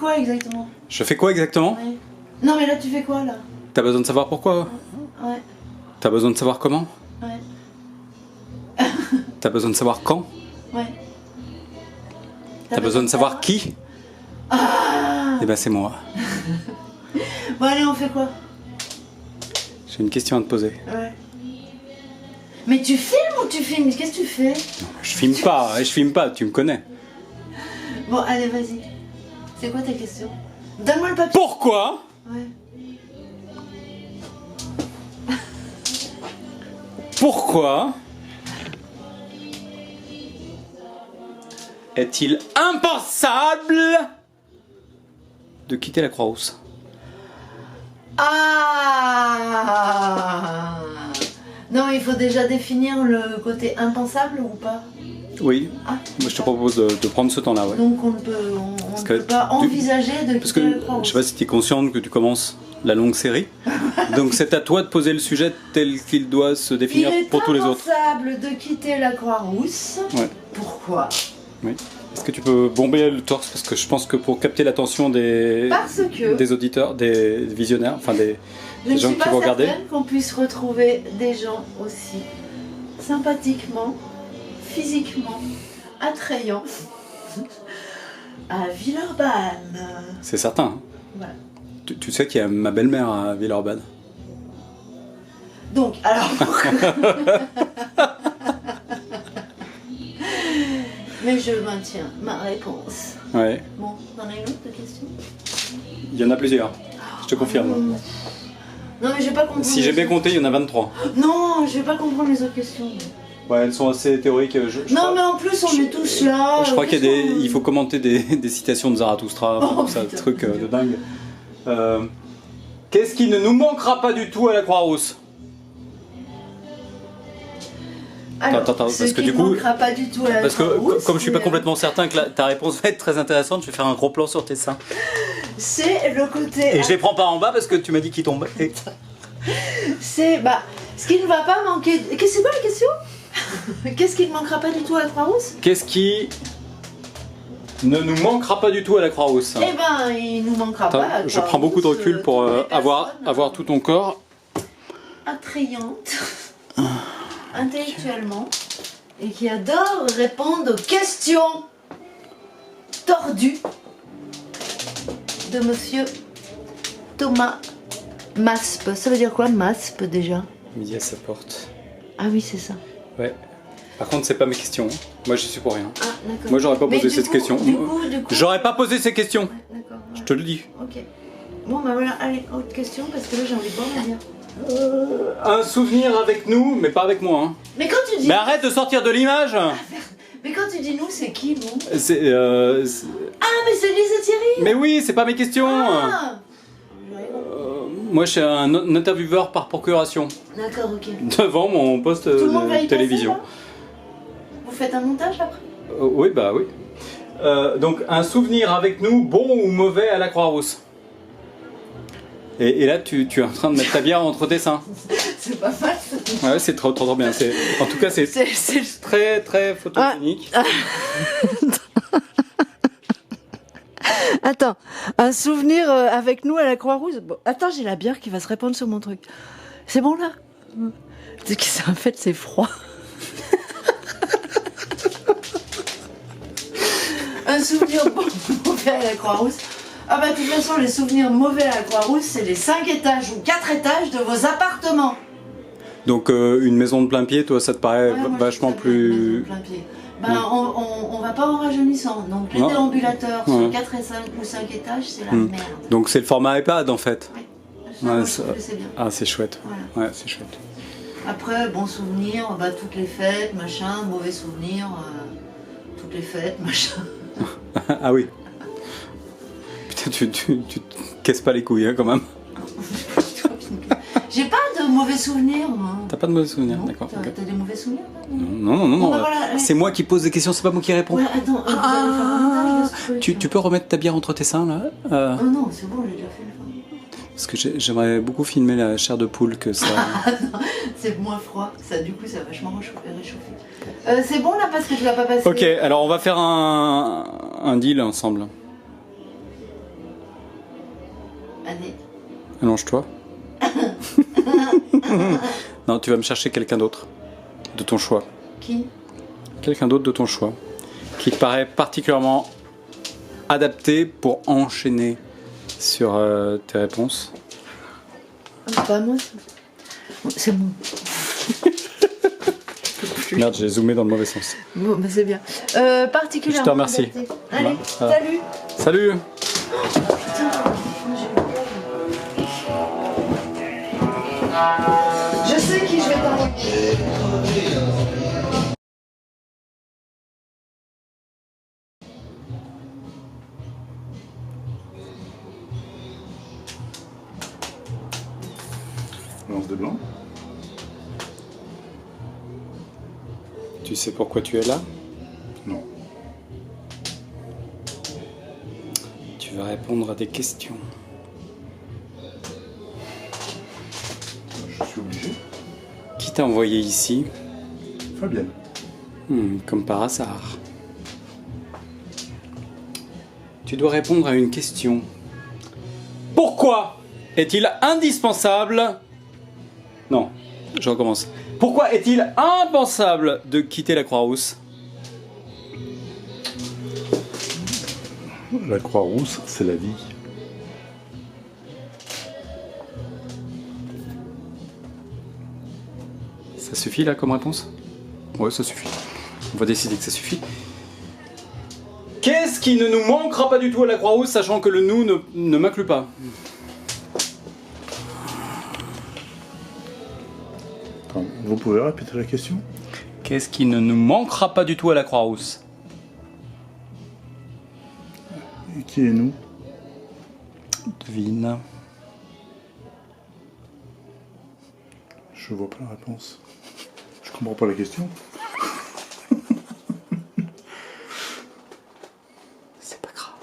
quoi exactement? Je fais quoi exactement? Ouais. Non mais là tu fais quoi là? T'as besoin de savoir pourquoi? Ouais. T'as besoin de savoir comment? Ouais. T'as besoin de savoir quand? Ouais. T'as besoin de savoir qui? Ah. Eh ben c'est moi. Bon allez, on fait quoi? J'ai une question à te poser. Ouais. Mais tu filmes ou tu filmes? Qu'est-ce que tu fais? Non, je filme pas, tu me connais. Bon allez, vas-y. C'est quoi ta question? Donne-moi le papier. Pourquoi Ouais. Pourquoi est-il impensable de quitter la Croix-Rousse? Ah. Non, il faut déjà définir le côté impensable ou pas? Oui, Ah, moi je te propose de prendre ce temps-là. Ouais. donc on ne peut, peut pas envisager de Parce que quitter la Croix-Rousse. je sais pas si tu es consciente que tu commences la longue série. Donc c'est à toi de poser le sujet tel qu'il doit se définir pour tous les autres. Il est impensable de quitter la Croix-Rousse. Ouais. Pourquoi? Oui. Est-ce que tu peux bomber le torse? Parce que je pense que pour capter l'attention des auditeurs, des visionnaires, enfin des gens qui vont regarder. Je ne suis pas certaine qu'on puisse retrouver des gens aussi sympathiquement, physiquement, attrayants à Villeurbanne. C'est certain. Hein. Voilà. Tu sais qu'il y a ma belle-mère à Villeurbanne. Donc, alors... Mais je maintiens ma réponse. Ouais. Bon, t'en as une autre question? Il y en a plusieurs, je te confirme. Non mais j'ai pas compris. Si j'ai bien compté, il y en a 23. Non, je vais pas comprendre les autres questions. Ouais, elles sont assez théoriques. Mais en plus, on est tous là. Je crois il faut commenter des citations de Zarathustra, Oh, ça, des trucs de dingue. Qu'est-ce qui ne nous manquera pas du tout à la Croix-Rousse? Alors, attends, parce que du coup, pas du tout à la parce que Croix-Rousse, comme je suis pas complètement certain que ta réponse va être très intéressante, je vais faire un gros plan sur tes seins. C'est le côté. Et je les prends pas en bas parce que tu m'as dit qu'ils tombent. C'est ce qui ne va pas manquer. C'est quoi la question? Qu'est-ce qui ne manquera pas du tout à la Croix-Rousse? Qu'est-ce qui ne nous manquera pas du tout à la Croix-Rousse? Eh ben, il nous manquera pas. À la je prends beaucoup de recul pour avoir tout ton corps. Attrayante, intellectuellement, et qui adore répondre aux questions tordues de monsieur Thomas Masp. Ça veut dire quoi, Masp, déjà? Midi à sa porte. Ah oui, c'est ça. Ouais. Par contre, c'est pas mes questions. Moi, je suis pour rien. Ah, d'accord. Moi, j'aurais pas posé cette question. Du coup, j'aurais pas posé ces questions. Ouais, d'accord. Je te le dis. Ok. Bon, bah voilà, allez, autre question, parce que là, j'ai envie de boire ma bière. Un souvenir avec nous, mais pas avec moi. Hein. Mais quand tu dis... Mais arrête de sortir de l'image. Mais quand tu dis nous, c'est qui, nous? Ah, mais c'est Lise et Thierry. Mais oui, c'est pas mes questions. Ah. Moi, je suis un intervieweur par procuration. D'accord, ok. Devant mon poste de télévision. Passer, vous faites un montage après? Oui, bah oui. Donc, un souvenir avec nous, bon ou mauvais à la Croix-Rousse. Et là, tu es en train de mettre ta bière entre tes seins. C'est pas mal. Ouais, c'est trop bien. En tout cas, c'est très très photogénique. Attends, un souvenir avec nous à la Croix-Rousse. Bon, attends, j'ai la bière qui va se répandre sur mon truc. C'est bon là? En fait, c'est froid. Un souvenir mauvais à la Croix-Rousse. Ah bah de toute façon, les souvenirs mauvais à la Croix-Rousse, c'est les 5 étages ou 4 étages de vos appartements. Donc une maison de plein pied, toi, ça te paraît vachement plus... On va pas en rajeunissant. Donc les déambulateurs sur 4 et 5 ou 5 étages, c'est la merde. Donc c'est le format iPad en fait. Ouais, c'est bien. Ah, c'est chouette. Voilà. Ouais, c'est chouette. Après, bon souvenir, toutes les fêtes, machin, mauvais souvenir, toutes les fêtes, machin. Ah oui. Putain, tu te casses pas les couilles hein, quand même. J'ai pas de mauvais souvenirs, moi. T'as pas de mauvais souvenirs, d'accord. T'as des mauvais souvenirs? Non. Bah voilà, c'est moi qui pose des questions, c'est pas moi qui réponds. Ouais, attends, vous allez faire un montage de ce truc. Tu peux remettre ta bière entre tes seins là Oh non, c'est bon, j'ai déjà fait le Parce que j'aimerais beaucoup filmer la chair de poule que ça... C'est moins froid, du coup ça va vachement réchauffer. C'est bon là parce que tu vas pas passer... Ok, alors on va faire un deal ensemble. Allonge-toi. Non, tu vas me chercher quelqu'un d'autre. De ton choix. Qui? Quelqu'un d'autre de ton choix. Qui te paraît particulièrement adapté pour enchaîner sur tes réponses. C'est pas moi ça. C'est bon. Merde, j'ai zoomé dans le mauvais sens. Bon, bah c'est bien. Particulièrement. Je te remercie. Adapté. Allez, Voilà. salut. Salut. Je sais qui je vais t'envoyer. Lance de blanc. Tu sais pourquoi tu es là? Non. Tu vas répondre à des questions. Je suis obligé. Qui t'a envoyé ici? Fabienne. Comme par hasard. Tu dois répondre à une question. Pourquoi est-il indispensable... Non, je recommence. Pourquoi est-il impensable de quitter la Croix-Rousse? La Croix-Rousse, c'est la vie. Ça suffit là comme réponse? Ouais, ça suffit. On va décider que ça suffit. Qu'est-ce qui ne nous manquera pas du tout à la Croix-Rousse, sachant que le nous ne m'inclut pas? Attends, vous pouvez répéter la question? Qu'est-ce qui ne nous manquera pas du tout à la Croix-Rousse? Et qui est nous? Devine. Je vois pas la réponse. Je comprends pas la question. C'est pas grave.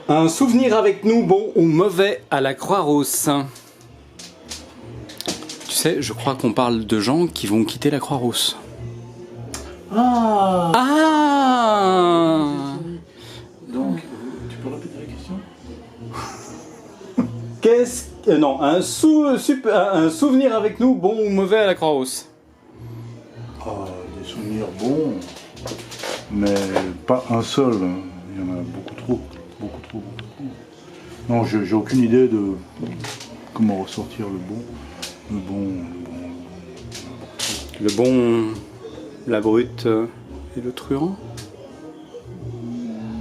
Un souvenir avec nous, bon ou mauvais, à la Croix-Rousse. Tu sais, je crois qu'on parle de gens qui vont quitter la Croix-Rousse. Ah. Ah! Donc, tu peux répéter la question? Non, un souvenir avec nous, bon ou mauvais à la Croix-Rousse. Ah, des souvenirs bons, mais pas un seul. Il y en a beaucoup trop. Beaucoup trop. Non, j'ai aucune idée de comment ressortir le bon. Le bon, la brute et le truand.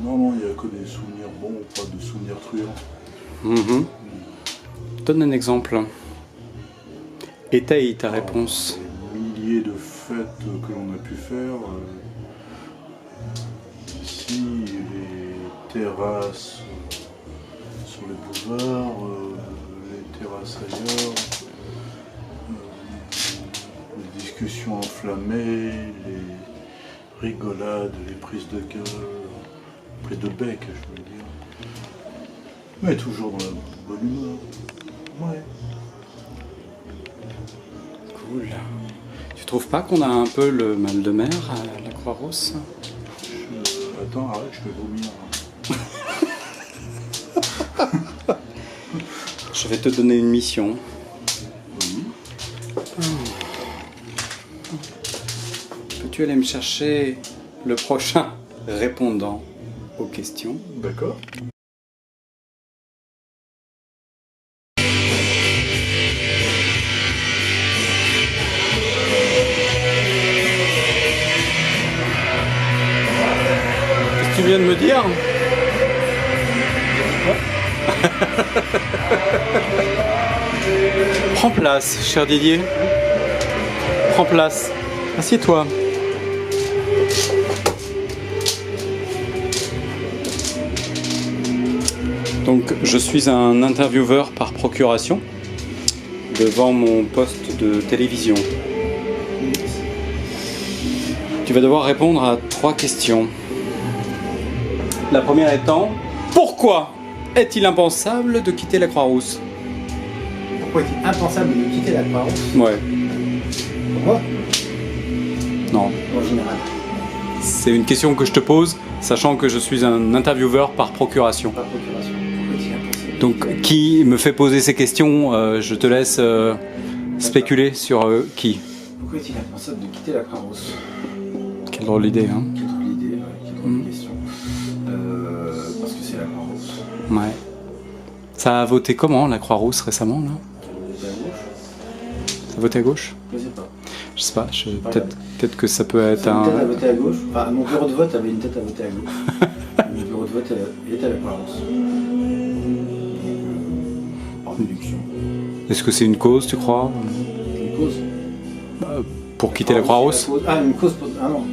Non, il n'y a que des souvenirs bons, pas de souvenirs truands. Donne un exemple. Étaye ta réponse. Des milliers de fêtes que l'on a pu faire. Ici, les terrasses sur les boulevards, les terrasses ailleurs, les discussions enflammées, les rigolades, les prises de gueule, prises de bec, je veux dire. Mais toujours dans la bonne humeur. Ouais. Cool. Tu trouves pas qu'on a un peu le mal de mer à la Croix-Rousse? Attends, arrête, je vais vomir. Je vais te donner une mission. Oui. Peux-tu aller me chercher le prochain répondant aux questions? D'accord. Qu'est-ce que tu viens de me dire? Prends place, cher Didier. Prends place. Assieds-toi. Donc, je suis un intervieweur par procuration devant mon poste de télévision. Tu vas devoir répondre à 3 questions. La première étant, pourquoi est-il impensable de quitter la Croix-Rousse? Pourquoi est-il impensable de quitter la Croix-Rousse? Ouais. Pourquoi? Non. En général. C'est une question que je te pose, sachant que je suis un intervieweur par procuration. Par procuration. Pourquoi est-il impossible? Donc, qui me fait poser ces questions, je te laisse spéculer sur qui. Pourquoi est-il impensable de quitter la Croix-Rousse? Quelle drôle d'idée, hein. Quelle drôle d'idée, quelle drôle de question. Parce que c'est la Croix-Rousse. Ouais. Ça a voté comment, la Croix-Rousse, récemment, là? C'est à gauche? Ça a voté à gauche? Je sais pas. Je sais pas, peut-être que ça peut être Une tête à un... voter à gauche. Enfin, mon bureau de vote avait une tête à voter à gauche. Mon bureau de vote était à la Croix-Rousse. Par déduction. Est-ce que c'est une cause, tu crois? Une cause. Pour quitter la Croix-Rousse? Ah, une cause pour... Ah non.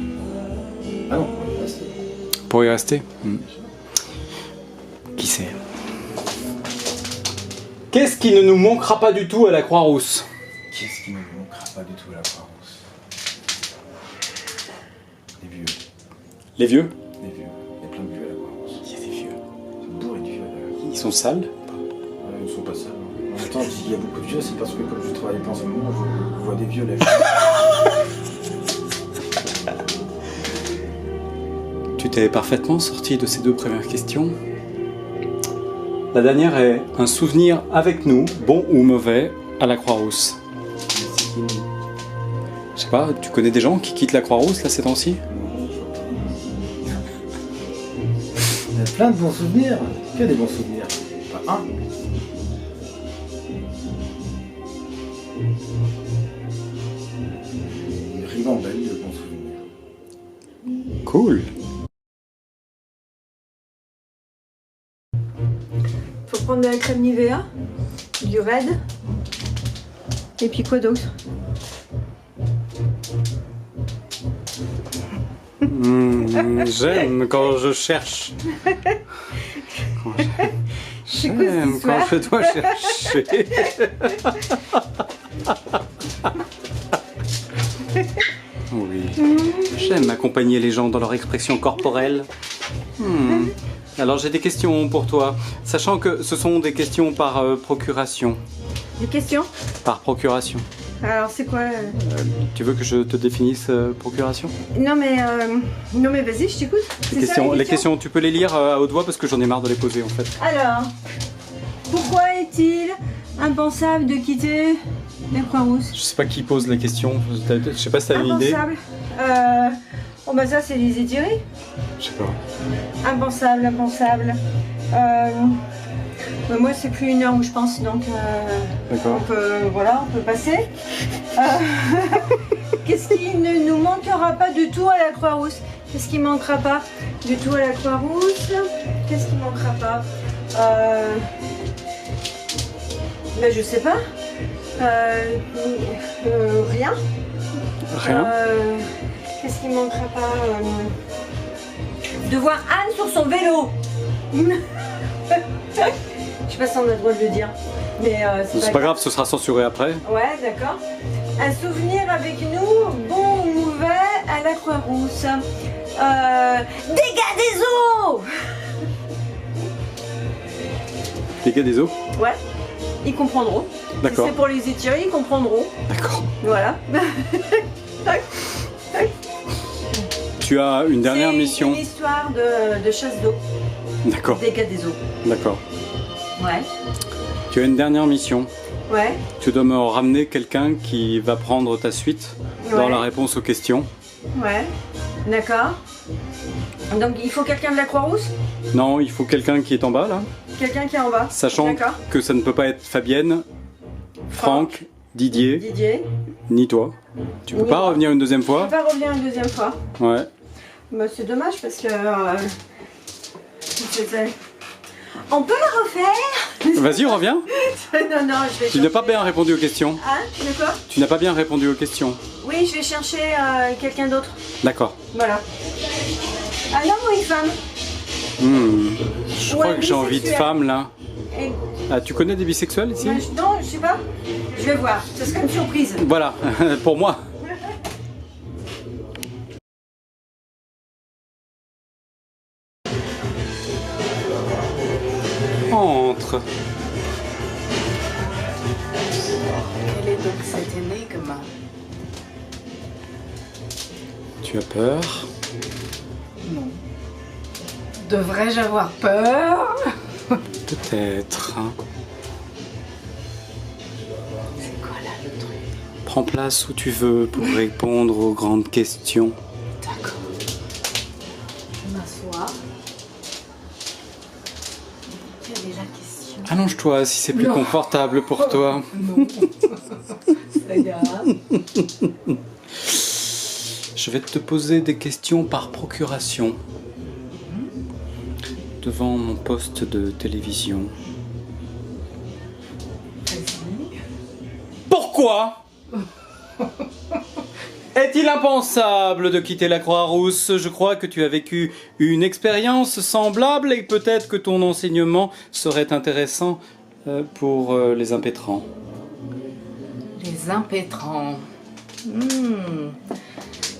Ah non, rester. Pour y rester? Qui sait? Qu'est-ce qui ne nous manquera pas du tout à la Croix-Rousse? Qu'est-ce qui ne nous manquera pas du tout à la Croix-Rousse? Les vieux. Les vieux? Les vieux. Il y a plein de vieux à la Croix-Rousse. Il y a des vieux. C'est bourré de vieux. Ils sont sales? Ils ne sont pas sales. En même temps, s'il y a beaucoup de vieux, c'est parce que comme je travaille dans un monde, je vois des vieux là. Tu t'es parfaitement sorti de ces deux premières questions. La dernière est un souvenir avec nous, bon ou mauvais, à la Croix-Rousse. Je sais pas, tu connais des gens qui quittent la Croix-Rousse là ces temps-ci? Il y a plein de bons souvenirs. Que des bons souvenirs. Pas un. Une ribambelle de bons souvenirs. Cool. Faut prendre de la crème Nivea, du Red, et puis quoi d'autre? J'aime quand je cherche. J'aime quand je dois chercher. Oui. J'aime accompagner les gens dans leur expression corporelle. Alors j'ai des questions pour toi, sachant que ce sont des questions par procuration. Des questions? Par procuration. Alors c'est quoi? Tu veux que je te définisse procuration? Non mais vas-y, je t'écoute. Les questions, tu peux les lire à haute voix parce que j'en ai marre de les poser en fait. Alors, pourquoi est-il impensable de quitter la Croix-Rousse? Je sais pas qui pose les questions, je sais pas si t'as une idée. Impensable. Bon bah ça c'est les étirés. Je sais pas. Impensable. Moi c'est plus 1 heure où je pense, donc D'accord. on peut passer. Qu'est-ce qui ne nous manquera pas du tout à la Croix-Rousse? Qu'est-ce qui manquera pas du tout à la Croix-Rousse? Qu'est-ce qui manquera pas? Ben je sais pas. Rien. Rien. Qu'est-ce qui manquera pas? De voir Anne sur son vélo. Je sais pas si on a le droit de le dire, mais C'est pas grave, ce sera censuré après. Ouais, d'accord. Un souvenir avec nous, bon ou mauvais, à la Croix-Rousse. Dégâts des eaux. Dégâts des eaux. Ouais, ils comprendront. D'accord. Si c'est pour les étirer, ils comprendront. D'accord. Voilà. Tu as une dernière C'est mission. une histoire de chasse d'eau. D'accord. Dégâts des eaux. D'accord. Ouais. Tu as une dernière mission. Ouais. Tu dois me ramener quelqu'un qui va prendre ta suite dans Ouais. la réponse aux questions. Ouais. D'accord. Donc il faut quelqu'un de la Croix-Rousse? Non, il faut quelqu'un qui est en bas là. Quelqu'un qui est en bas. Sachant D'accord. que ça ne peut pas être Fabienne, Franck, Didier, Didier. ni toi. Tu peux Ni pas moi. revenir une deuxième Je fois. vais pas revenir une deuxième fois. Ouais. Bah, c'est dommage parce que. On peut le refaire? Vas-y, reviens. Non, je vais. Tu n'as pas bien répondu aux questions. Hein? D'accord? Tu n'as pas bien répondu aux questions. Oui, je vais chercher quelqu'un d'autre. D'accord. Voilà. Un homme ou une femme? Je Ou crois un que j'ai envie de bisexuel. femme là. Et- Ah, tu connais des bisexuels ici? Non, je sais pas. Je vais voir. Ce serait une surprise. Voilà, pour moi. Entre. Quel est donc cet énigme? Tu as peur? Non. Devrais-je avoir peur? Peut-être. Hein. C'est quoi là le truc? Prends place où tu veux pour répondre aux grandes questions. D'accord. Je m'assois. Quelle est la question? Allonge-toi si c'est plus Non. confortable pour toi. Non. Ça ira. Je vais te poser des questions par procuration. Devant mon poste de télévision. Vas-y. Pourquoi est-il impensable de quitter la Croix-Rousse? Je crois que tu as vécu une expérience semblable et peut-être que ton enseignement serait intéressant pour les impétrants. Les impétrants.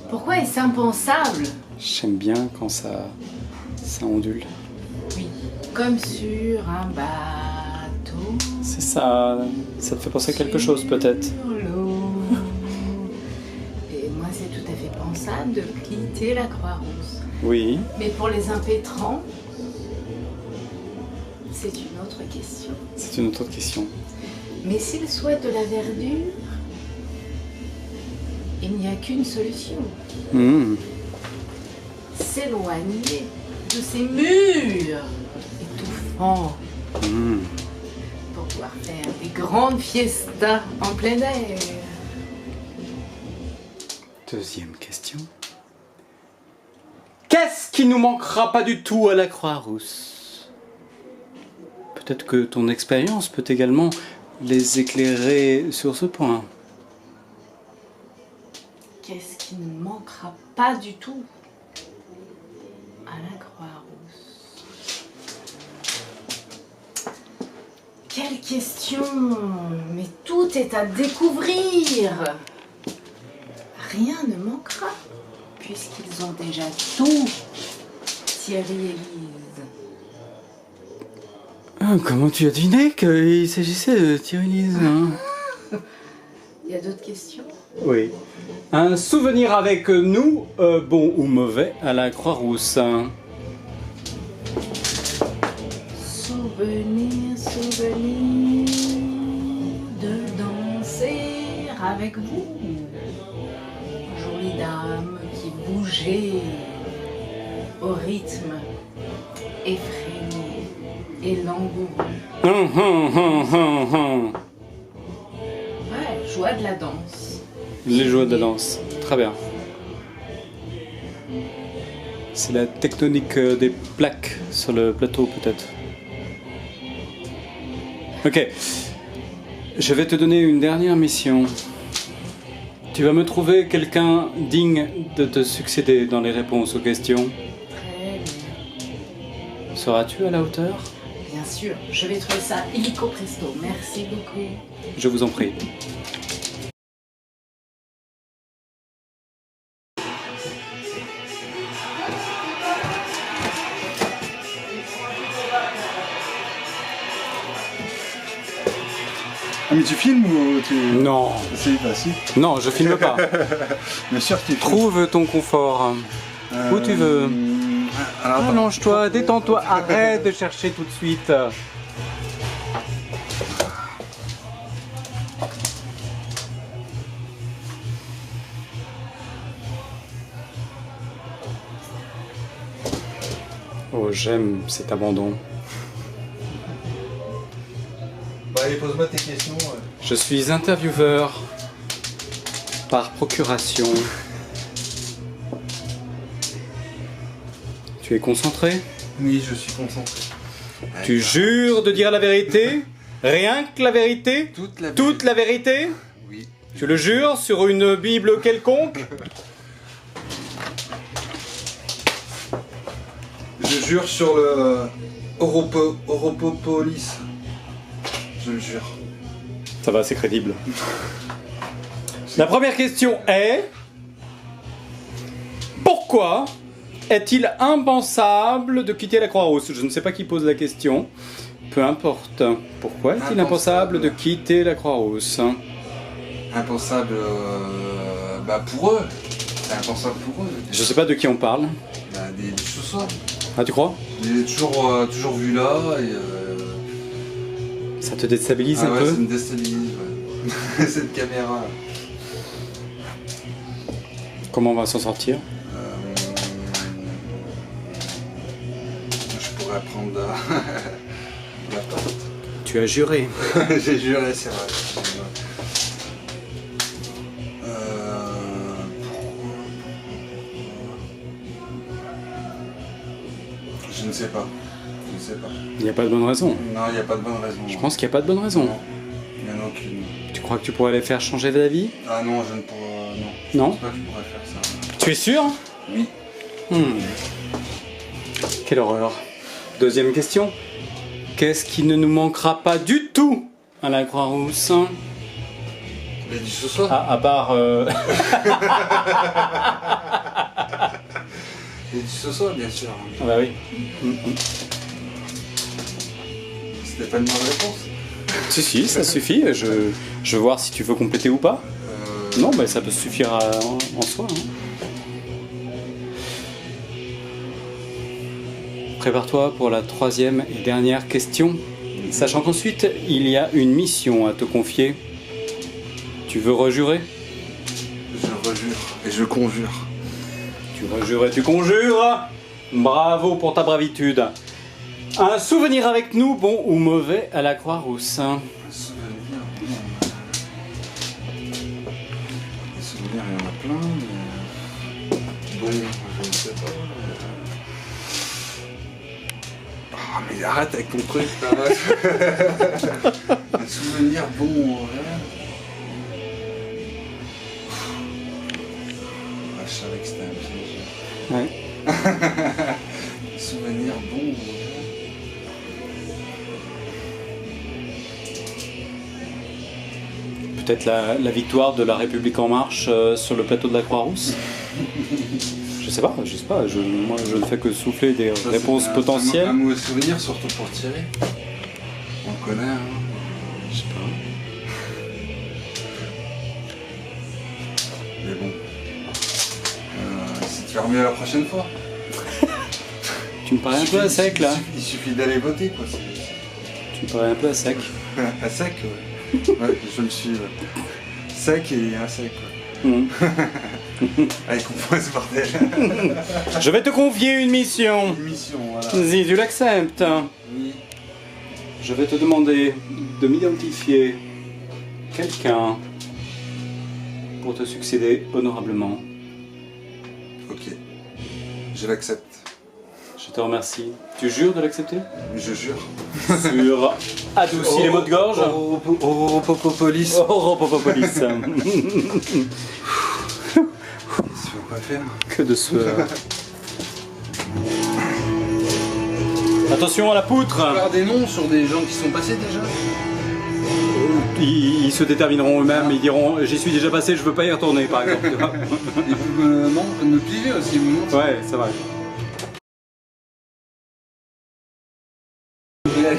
Pourquoi est-ce impensable? J'aime bien quand ça ondule. Oui, comme sur un bateau. C'est ça, ça te fait penser à quelque chose peut-être. Sur l'eau. Et moi, c'est tout à fait pensable de quitter la Croix-Rousse. Oui, Mais pour les impétrants, c'est une autre question. c'est une autre question. Mais s'ils souhaitent de la verdure, il n'y a qu'une solution. S'éloigner de ces murs étouffants pour pouvoir faire des grandes fiestas en plein air. Deuxième question. Qu'est-ce qui nous manquera pas du tout à la Croix-Rousse? Peut-être que ton expérience peut également les éclairer sur ce point. Qu'est-ce qui ne manquera pas du tout à la Croix-Rousse? Quelle question! Mais tout est à découvrir! Rien ne manquera, puisqu'ils ont déjà tout, Thierry et Lise. Comment tu as deviné qu'il s'agissait de Thierry Lise, hein? Il y a d'autres questions? Oui. Un souvenir avec nous, bon ou mauvais, à la Croix-Rousse. Souvenir de danser avec vous. Jolie dame qui bougeait au rythme effréné et langoureux. Ouais, joie de la danse. Les joies de la danse. Très bien. C'est la tectonique des plaques sur le plateau, peut-être. Ok. Je vais te donner une dernière mission. Tu vas me trouver quelqu'un digne de te succéder dans les réponses aux questions. Très bien. Seras-tu à la hauteur? Bien sûr, je vais trouver ça illico presto. Merci beaucoup. Je vous en prie. Ah, mais tu filmes ou tu... Non. Si, bah si. Non, je filme pas. Bien sûr que tu filmes. Trouve ton confort. Où tu veux. Alors, attends. Allonge-toi, détends-toi, arrête de chercher tout de suite. Oh, j'aime cet abandon. Bah allez, pose-moi tes questions. Je suis intervieweur par procuration. Tu es concentré? Oui, je suis concentré. Tu jures de dire la vérité? Rien que la vérité? Toute la vérité? Oui. Tu le jures sur une Bible quelconque? Je jure sur le Europopolis. Je le jure. Ça va, c'est crédible. La première question est... Pourquoi est-il impensable de quitter la Croix-Rousse? Je ne sais pas qui pose la question. Peu importe. Pourquoi est-il impensable de quitter la Croix-Rousse? Impensable bah pour eux. C'est impensable pour eux. Je ne sais pas de qui on parle. Bah, Il est ce soir. Ah, tu crois? Je l'ai toujours vu là et. Ça te déstabilise Ah un ouais, peu? ça me déstabilise, ouais. Cette caméra. Comment on va s'en sortir? Je pourrais prendre la porte. Tu as juré. J'ai juré, c'est vrai. Je ne sais pas. Je ne sais pas. Il n'y a pas de bonne raison. Non, il n'y a pas de bonne raison. Je pense qu'il n'y a pas de bonne raison. Non, il n'y en a aucune. Tu crois que tu pourrais les faire changer d'avis? Ah non, je ne pourrais. Non. Je Non? pense pas que je pourrais faire ça. Tu es sûr? Oui. Quelle horreur. Deuxième question. Qu'est-ce qui ne nous manquera pas du tout à la Croix-Rousse? Mais du ce soir. À part... Et du ce soir, bien sûr. Ah bah oui. C'était pas une bonne réponse. Si, ça suffit. Je veux voir si tu veux compléter ou pas. Non, mais ça peut suffire en soi. Hein. Prépare-toi pour la troisième et dernière question. Sachant qu'ensuite, il y a une mission à te confier. Tu veux rejurer? Je rejure et je conjure. Tu rejures et tu conjures. Bravo pour ta bravitude. Un souvenir avec nous, bon ou mauvais, à la Croix-Rousse. Un souvenir, des souvenirs, il y en a plein, mais... Bon, je ne sais pas. Ah, mais arrête avec ton truc, là. Un souvenir bon, ouais. Ah, je savais que c'était un piège. Ouais. Souvenir bon, ouais. Peut-être la victoire de la République En Marche sur le plateau de la Croix-Rousse. Je sais pas. Moi, je ne fais que souffler des Ça, réponses c'était potentielles. Un mauvais souvenir, surtout pour tirer. On connaît, hein. Je sais pas. Mais bon. C'est de faire mieux la prochaine fois. Tu me parais un peu à sec là. Il suffit d'aller voter, quoi. Tu me parais un peu à sec. À sec, ouais. Ouais, je me suis sec et à sec, ouais. Allez, comprends ce bordel. Je vais te confier une mission. Mission, voilà. Si tu l'acceptes, Oui. je vais te demander de m'identifier quelqu'un pour te succéder honorablement. Ok. Je l'accepte. Je te remercie. Tu jures de l'accepter? Je jure. Sur adoucis les mots de gorge. Europopolis. Europopolis. Qu'est-ce qu'on va faire? Que de sueur. Attention à la poutre. Faire des noms sur des gens qui sont passés déjà. Ils se détermineront eux-mêmes, ils diront j'y suis déjà passé, je veux pas y retourner par exemple. Tu vois. Et vous me piger aussi, vous montrez. Ouais, c'est vrai.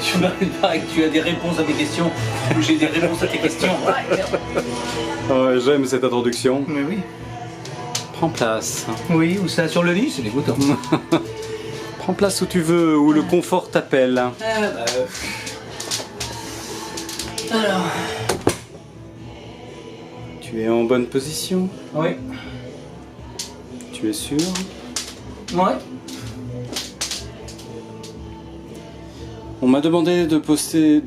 Tu m'arrêtes que tu as des réponses à tes questions. J'ai des réponses à tes questions. Ouais, j'aime cette introduction. Mais oui. Prends place. Oui, ou ça sur le lit, c'est dégoûtant. Prends place où tu veux, où le confort t'appelle. Alors. Tu es en bonne position? Oui. Tu es sûr? Ouais. On m'a demandé de poser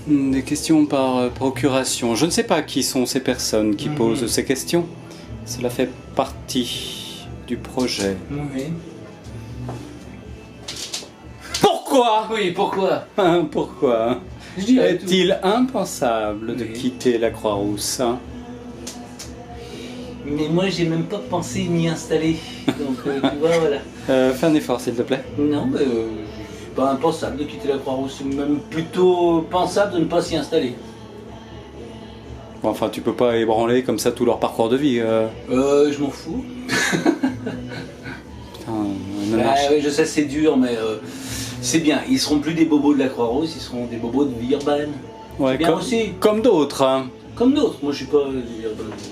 des questions par procuration. Je ne sais pas qui sont ces personnes qui posent ces questions. Cela fait partie du projet. Oui. Pourquoi? Oui, pourquoi? Pourquoi Je dirais tout. est-il impensable de Oui. quitter la Croix-Rousse? Mais moi, j'ai même pas pensé m'y installer. Donc, tu vois, voilà. Fais un effort, s'il te plaît. Non, mais c'est pas impensable de quitter la Croix-Rousse. C'est même plutôt pensable de ne pas s'y installer. Bon, enfin, tu peux pas ébranler comme ça tout leur parcours de vie. Je m'en fous. Putain, ne marche. Oui, je sais, c'est dur, mais c'est bien. Ils seront plus des bobos de la Croix-Rousse, ils seront des bobos de vie urbaine. Ouais, bien aussi. comme d'autres. Hein. Comme d'autres. Moi, je suis pas.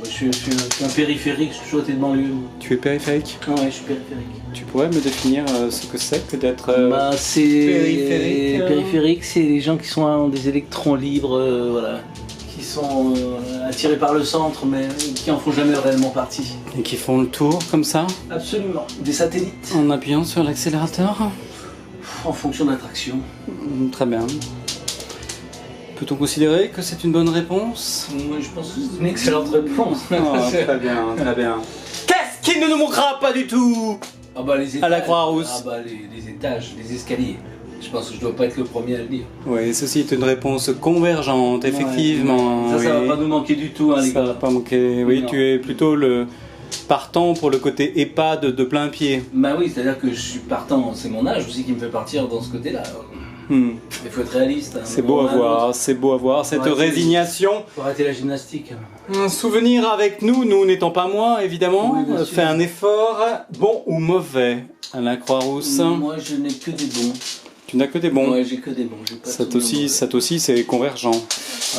Je suis un périphérique, je suis toujours été de banlieue. Tu es périphérique? Ah ouais, je suis périphérique. Tu pourrais me définir ce que c'est que d'être C'est périphérique, périphérique, c'est les gens qui sont des électrons libres, voilà, qui sont attirés par le centre, mais qui en font jamais réellement partie. et qui font le tour comme ça, Absolument. Des satellites, en appuyant sur l'accélérateur? en fonction d'attraction. Très bien. Peut-on considérer que c'est une bonne réponse? Moi, je pense que c'est une excellente réponse. Très bien, très bien. Qu'est-ce qui ne nous manquera pas du tout? Ah bah les étages. À la Croix-Rousse. Ah bah les étages, les escaliers. Je pense que je dois pas être le premier à le dire. Oui, ceci est une réponse convergente, effectivement. Ça oui. va pas nous manquer du tout, hein, les Ça gars. va pas manquer. Oui, Non. tu es plutôt le partant pour le côté EHPAD de plein pied. Bah oui, c'est-à-dire que je suis partant, c'est mon âge aussi qui me fait partir dans ce côté-là. Hmm. Il faut être réaliste. hein. C'est beau à Bon, voir, c'est beau à voir, cette Ouais, c'est- résignation. Faut arrêter la gymnastique. Un souvenir avec nous, nous n'étant pas moi, évidemment. Oui, bien sûr. Fait un effort, bon ou mauvais, à la Croix-Rousse. Moi, je n'ai que des bons. Tu n'as que des bons. Ouais, j'ai que des bons. J'ai pas Ça de souvenirs aussi, c'est convergent. mauvais.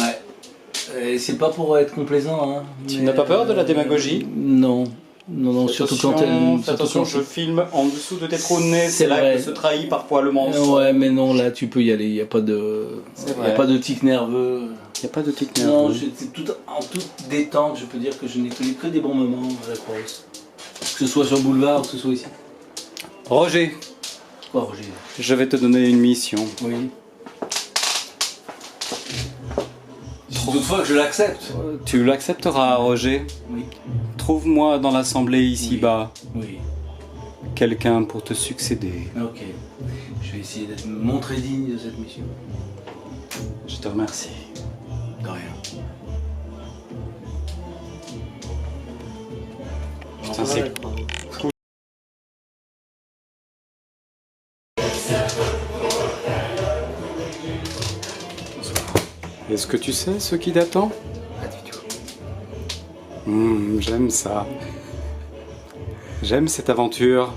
Ouais. Et c'est pas pour être complaisant. Hein, Tu mais, n'as pas peur de la démagogie? Non. Non, surtout quand elle. Attention, je filme en dessous de tes trous de nez, C'est c'est là vrai. que se trahit parfois le mensonge. Ouais, mais non, là, tu peux y aller. Il n'y a pas de. C'est Y a vrai. pas de tic nerveux. Il n'y a pas de tic Non, nerveux. c'est tout, en toute détente, je peux dire que je n'ai connu que des bons moments à la Croix-Rousse. Que ce soit sur le boulevard ou que ce soit ici. Roger, Quoi, Roger? je vais te donner une mission. Oui. Toutefois que je l'accepte. Tu l'accepteras, Roger. Oui. Trouve-moi dans l'assemblée ici-bas Oui. quelqu'un pour te succéder. Ok. Je vais essayer d'être montré digne de cette mission. Je te remercie. De rien. Putain, c'est... Est-ce que tu sais ce qui t'attend? Pas du tout. J'aime ça. J'aime cette aventure.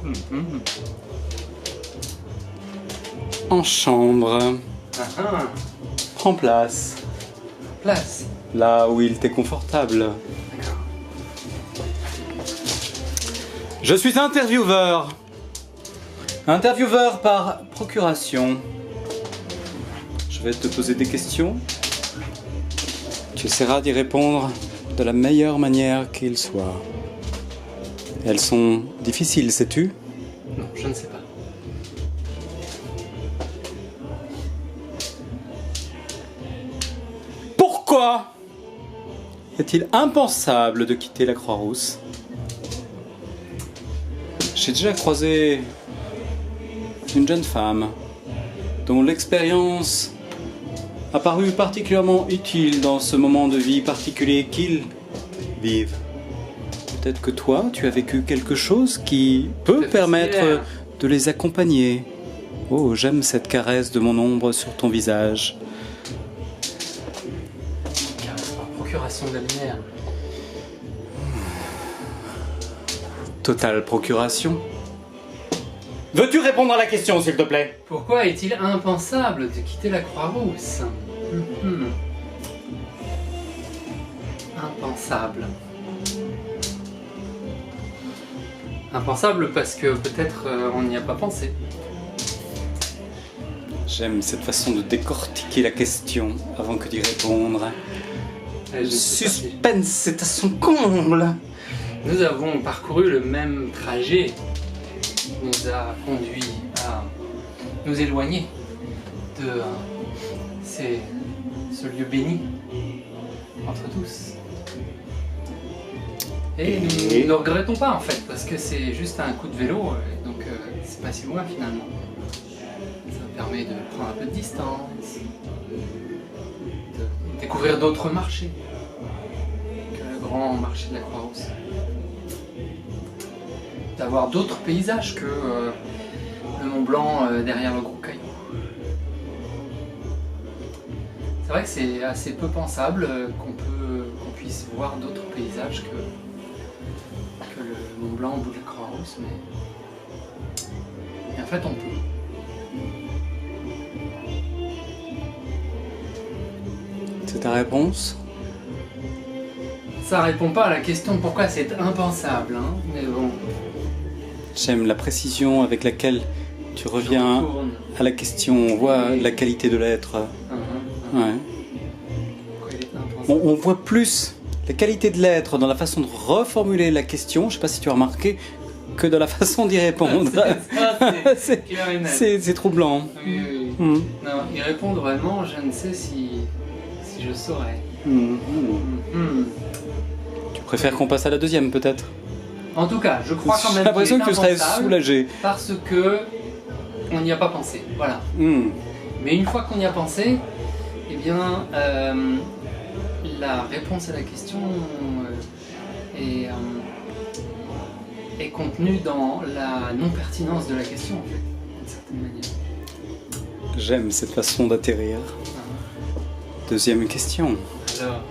En chambre. Prends place. Place. Là où il t'est confortable. Je suis intervieweur. Intervieweur par procuration. Je vais te poser des questions. Tu essaieras d'y répondre de la meilleure manière qu'il soit. Elles sont difficiles, sais-tu? Non, je ne sais pas. Pourquoi est-il impensable de quitter la Croix-Rousse? J'ai déjà croisé une jeune femme dont l'expérience a paru particulièrement utile dans ce moment de vie particulier qu'ils vivent. Peut-être que toi, tu as vécu quelque chose qui peut Peut-être permettre similaire. de les accompagner. Oh, j'aime cette caresse de mon ombre sur ton visage. Caresse par procuration de la lumière. Totale procuration. Veux-tu répondre à la question, s'il te plaît? Pourquoi est-il impensable de quitter la Croix-Rousse? Impensable. Impensable parce que peut-être on n'y a pas pensé. J'aime cette façon de décortiquer la question avant que d'y répondre. Je Le sais pas si- suspense est à son comble. Nous avons parcouru le même trajet qui nous a conduit à nous éloigner de ce lieu béni entre tous. Et nous ne regrettons pas en fait, parce que c'est juste un coup de vélo, et donc c'est pas si loin finalement. Ça permet de prendre un peu de distance, de découvrir d'autres marchés que le grand marché de la Croix-Rousse. D'avoir d'autres paysages que le Mont Blanc derrière le Gros Caillou. C'est vrai que c'est assez peu pensable qu'on puisse voir d'autres paysages que le Mont Blanc au bout de la Croix-Rousse, mais en fait on peut. C'est ta réponse? Ça répond pas à la question pourquoi c'est impensable, hein. Mais bon. J'aime la précision avec laquelle tu reviens Retourne. à la question. On voit la qualité de l'être. Ouais. Pourquoi il est impensable? On voit plus la qualité de l'être dans la façon de reformuler la question, je sais pas si tu as remarqué, que dans la façon d'y répondre. C'est clair et net. C'est troublant. Oui, oui, oui. Mm. Non, y répondre vraiment, je ne sais si je saurais. Mm. Hmm. Tu préfères qu'on passe à la deuxième peut-être? En tout cas, je crois quand J'ai même l'impression qu'il que est tu serais impensable soulagé. parce que on n'y a pas pensé. Voilà. Mm. Mais une fois qu'on y a pensé, eh bien, la réponse à la question est contenue dans la non-pertinence de la question, en fait, d'une certaine manière. J'aime cette façon d'atterrir. Deuxième question. Alors,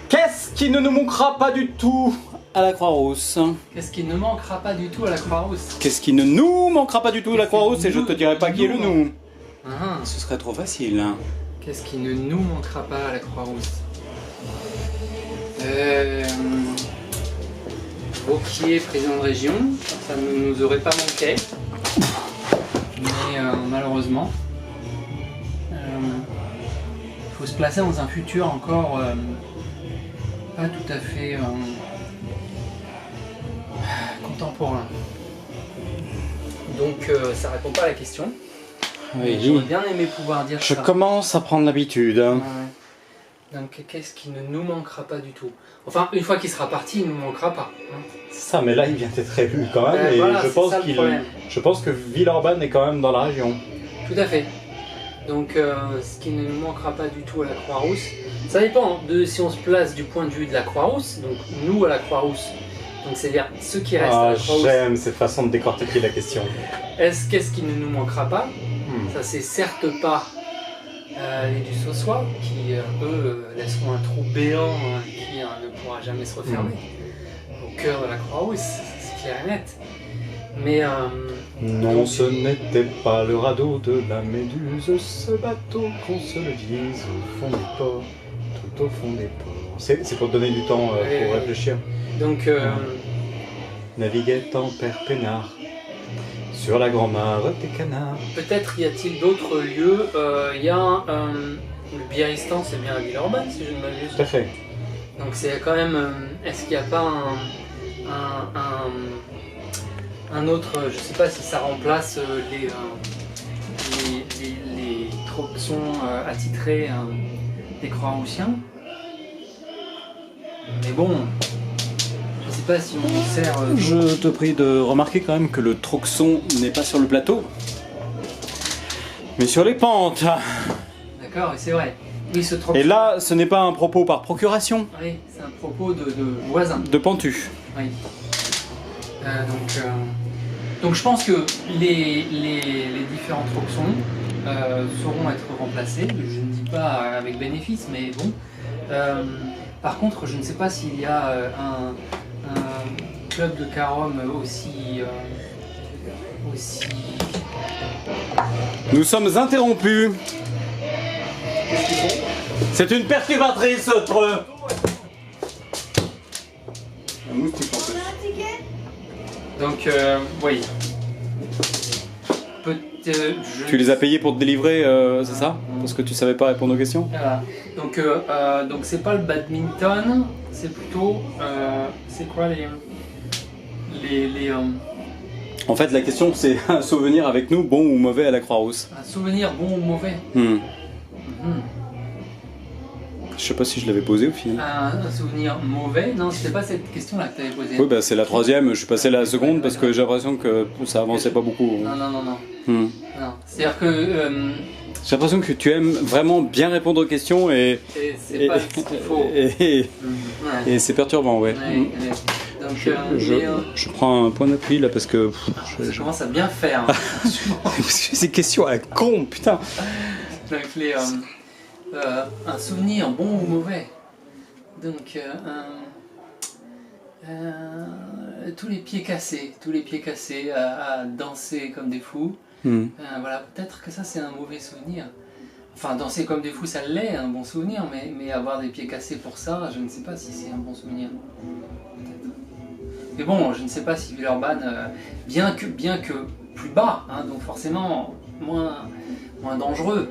Qu'est-ce qui ne nous manquera pas du tout à la Croix-Rousse? qu'est-ce qui ne manquera pas du tout à la Croix-Rousse? Qu'est-ce qui ne nous manquera pas du tout à la Croix-Rousse? Et je te dirai pas qui est le nous. Ah, Ce serait trop facile. qu'est-ce qui ne nous manquera pas à la Croix-Rousse? Vauquier, président de région, ça ne nous aurait pas manqué. Mais malheureusement, il faut se placer dans un futur encore pas tout à fait contemporain. Donc ça répond pas à la question. Mais j'aurais bien aimé pouvoir dire Je ça. commence à prendre l'habitude. Ouais. Donc qu'est-ce qui ne nous manquera pas du tout? Enfin, une fois qu'il sera parti, il ne nous manquera pas. Hein. C'est ça, mais là il vient d'être élu quand même. Et Voilà, je c'est pense ça le problème. je pense que Villeurbanne est quand même dans la région. Tout à fait. Donc ce qui ne nous manquera pas du tout à la Croix-Rousse, ça dépend de si on se place du point de vue de la Croix-Rousse, donc nous à la Croix-Rousse, donc c'est-à-dire ceux qui restent à la Croix-Rousse. J'aime cette façon de décortiquer la question. Qu'est-ce qui ne nous manquera pas? Ça c'est certes pas les du Saussois qui eux laisseront un trou béant qui ne pourra jamais se refermer au cœur de la Croix-Rousse, c'est clair et net. Mais Non, ce n'était pas le radeau de la Méduse, ce bateau, qu'on se le dise, au fond des ports, tout au fond des ports. C'est pour te donner du temps pour réfléchir. donc Naviguait en père peinard, sur la grand-mare des canards. peut-être y a-t-il d'autres lieux. Il y a le Biaristan, c'est bien à Villeurbanne si je ne m'abuse. Tout à fait. Donc c'est quand même. Est-ce qu'il n'y a pas un autre, je sais pas si ça remplace les troxons attitrés des Croix-Roussiens. Mais bon, je sais pas si on sert. Je te prie de remarquer quand même que le troxon n'est pas sur le plateau, mais sur les pentes. D'accord, c'est vrai. Oui, ce troxon. Et là, ce n'est pas un propos par procuration, Oui, c'est un propos de voisin. de pentu. Oui. Donc je pense que les différents troxons sauront être remplacés. Je ne dis pas avec bénéfice, mais bon. Par contre, je ne sais pas s'il y a un club de carom aussi. Nous sommes interrompus. C'est une perturbatrice, autre. Un moustique en fait. Donc, oui. Tu les as payés pour te délivrer, c'est ça? Parce que tu savais pas répondre aux questions? Voilà. Donc c'est pas le badminton, c'est plutôt. C'est quoi les En fait, la question c'est un souvenir avec nous, bon ou mauvais à la Croix-Rousse. un souvenir bon ou mauvais? Je sais pas si je l'avais posé au final. Un souvenir mauvais? Non, c'était pas cette question-là que tu avais posée. Oui, bah c'est la troisième, je suis passé à la seconde parce que j'ai l'impression que ça avançait pas beaucoup. Non. Hmm. Non. C'est-à-dire que J'ai l'impression que tu aimes vraiment bien répondre aux questions et c'est pas ce qu'il faut. et c'est perturbant, ouais. Donc, Je prends un point d'appui là parce que ça commence à bien faire. parce que ces questions à la con, putain. Donc un souvenir bon ou mauvais. Donc tous les pieds cassés à danser comme des fous. Voilà, peut-être que ça c'est un mauvais souvenir. Enfin, danser comme des fous, ça l'est, un bon souvenir, mais avoir des pieds cassés pour ça, je ne sais pas si c'est un bon souvenir. Peut-être. Mais bon, je ne sais pas si Villeurbanne, bien que plus bas, hein, donc forcément moins dangereux.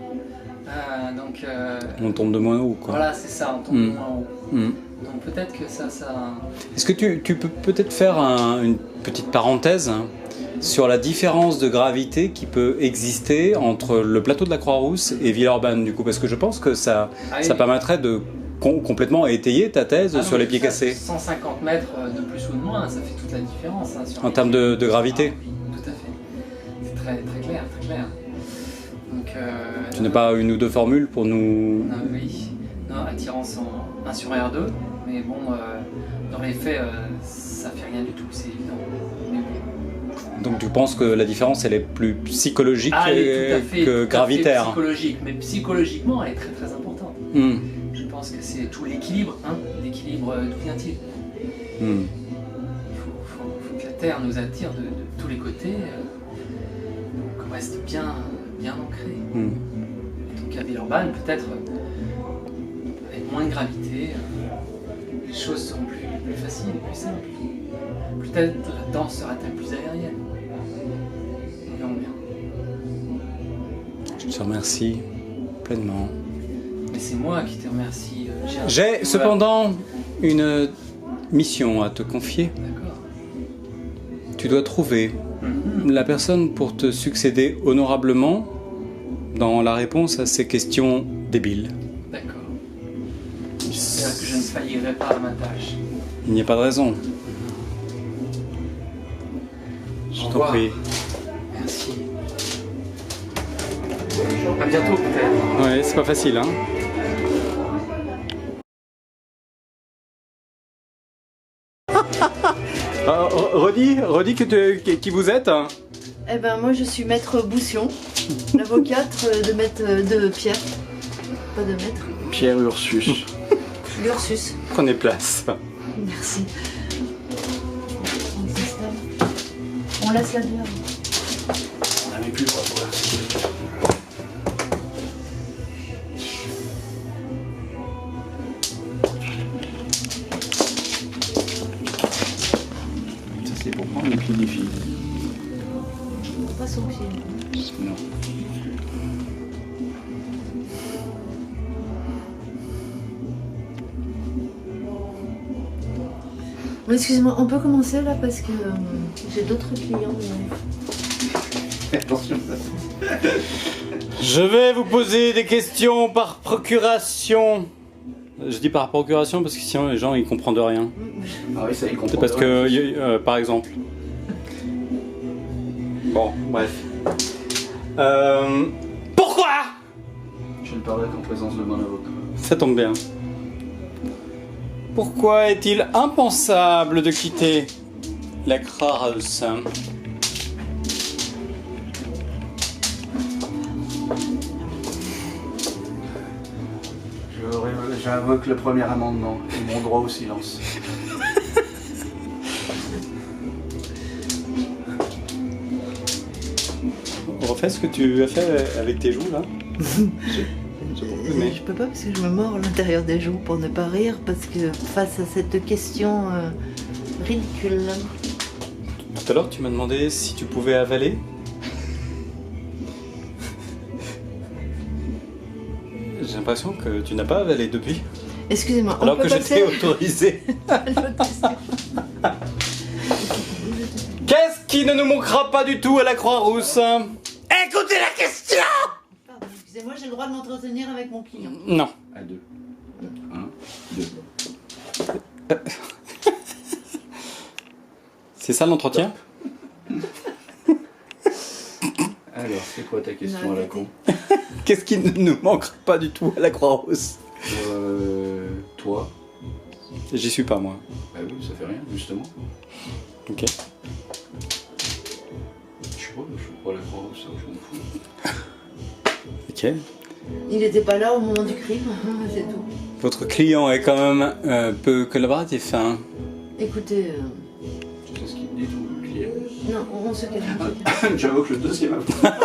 On tombe de moins haut, quoi. Voilà, c'est ça, on tombe de moins haut. Donc peut-être que ça... Est-ce que tu peux peut-être faire une petite parenthèse sur la différence de gravité qui peut exister entre le plateau de la Croix-Rousse et Villeurbanne, du coup, parce que je pense que ça permettrait de complètement étayer ta thèse sur les pieds cassés. 150 mètres de plus ou de moins, ça fait toute la différence. Hein, en termes de gravité. Tout à fait. C'est très clair, très clair. Donc, tu n'as pas une ou deux formules pour nous... Oui. Non, attirance en 1 sur R2, mais bon, dans les faits, ça fait rien du tout, c'est évident. Mais bon. Donc tu penses que la différence, elle est plus psychologique que gravitaire. Psychologique, mais psychologiquement, elle est très très importante. Je pense que c'est tout l'équilibre. Hein. L'équilibre, d'où vient-il? Il faut que la Terre nous attire de tous les côtés, qu'on reste bien ancré. Donc à Villeurbanne, peut-être, avec moins de gravité, les choses seront plus faciles et plus simples. Peut-être la danse sera-t-elle plus aérienne. On verra bien. Je te remercie pleinement. Mais c'est moi qui te remercie. J'ai cependant une mission à te confier. D'accord. Tu dois trouver la personne pour te succéder honorablement dans la réponse à ces questions débiles. D'accord. J'espère que je ne faillirai pas à ma tâche. Il n'y a pas de raison. Je t'en prie. Merci. À bientôt peut-être. Ouais, c'est pas facile, hein. Redis qui vous êtes. Eh ben moi je suis maître Boussion, l'avocate de Pierre. Pas de maître. Pierre Ursus. L'Ursus. Prenez place. Merci. On s'installe. On laisse la bière. On n'avait plus le droit de boire. Ça c'est pour prendre le pied des filles. Pas son pied. Non. Bon, excusez-moi, on peut commencer là parce que j'ai d'autres clients. Attention. Je vais vous poser des questions par procuration. Je dis par procuration parce que sinon les gens ils comprennent rien. Ah oui, ça ils comprennent. C'est parce que, par exemple. Bon, bref. Pourquoi? Je ne parlerai qu'en présence de mon avocat. Ça tombe bien. Pourquoi est-il impensable de quitter la Croix-Rousse? J'invoque le premier amendement et mon droit au silence. Refais ce que tu as fait avec tes joues là. Je peux pas parce que je me mords à l'intérieur des joues pour ne pas rire parce que face à cette question ridicule. Tout à l'heure tu m'as demandé si tu pouvais avaler. J'ai l'impression que tu n'as pas avalé depuis. Excusez-moi, on alors peut que je passer t'ai autorisé. à l'autre question. Qu'est-ce qui ne nous manquera pas du tout à la Croix-Rousse? Écoutez la question. Pardon, excusez-moi, j'ai le droit de m'entretenir avec mon client. Non. À deux. 1, 2. C'est ça l'entretien? Alors, c'est quoi ta question à la con? Qu'est-ce qui ne nous manquera pas du tout à la Croix-Rousse? Toi. J'y suis pas moi. Bah oui, ça fait rien, justement. Ok. Je sais pas la Croix-Rousse, ça, je m'en fous. Ok. Il n'était pas là au moment du crime, c'est tout. Votre client est quand même peu collaboratif, hein? Écoutez, Tu sais ce qu'il dit, ton client? non, on se calme. J'invoque le deuxième avocat.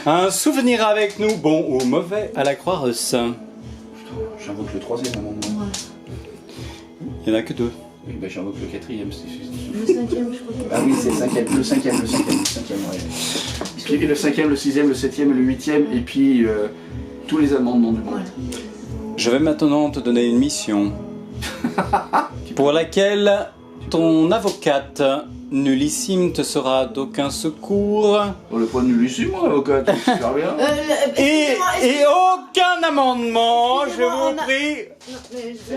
Un souvenir avec nous, bon ou mauvais, à la Croix-Rousse. J'invoque le troisième amendement. Il n'y en a que 2. Oui, bah j'invoque le quatrième. Le cinquième, je crois. Ah oui, c'est le cinquième, ouais. Puis le cinquième, le sixième, le septième et le huitième, et puis tous les amendements du monde. Je vais maintenant te donner une mission pour laquelle ton avocate nullissime te sera d'aucun secours Pour le point de vue ici, moi, avocat, c'est super bien. et aucun amendement, je Excusez-moi, vous prie.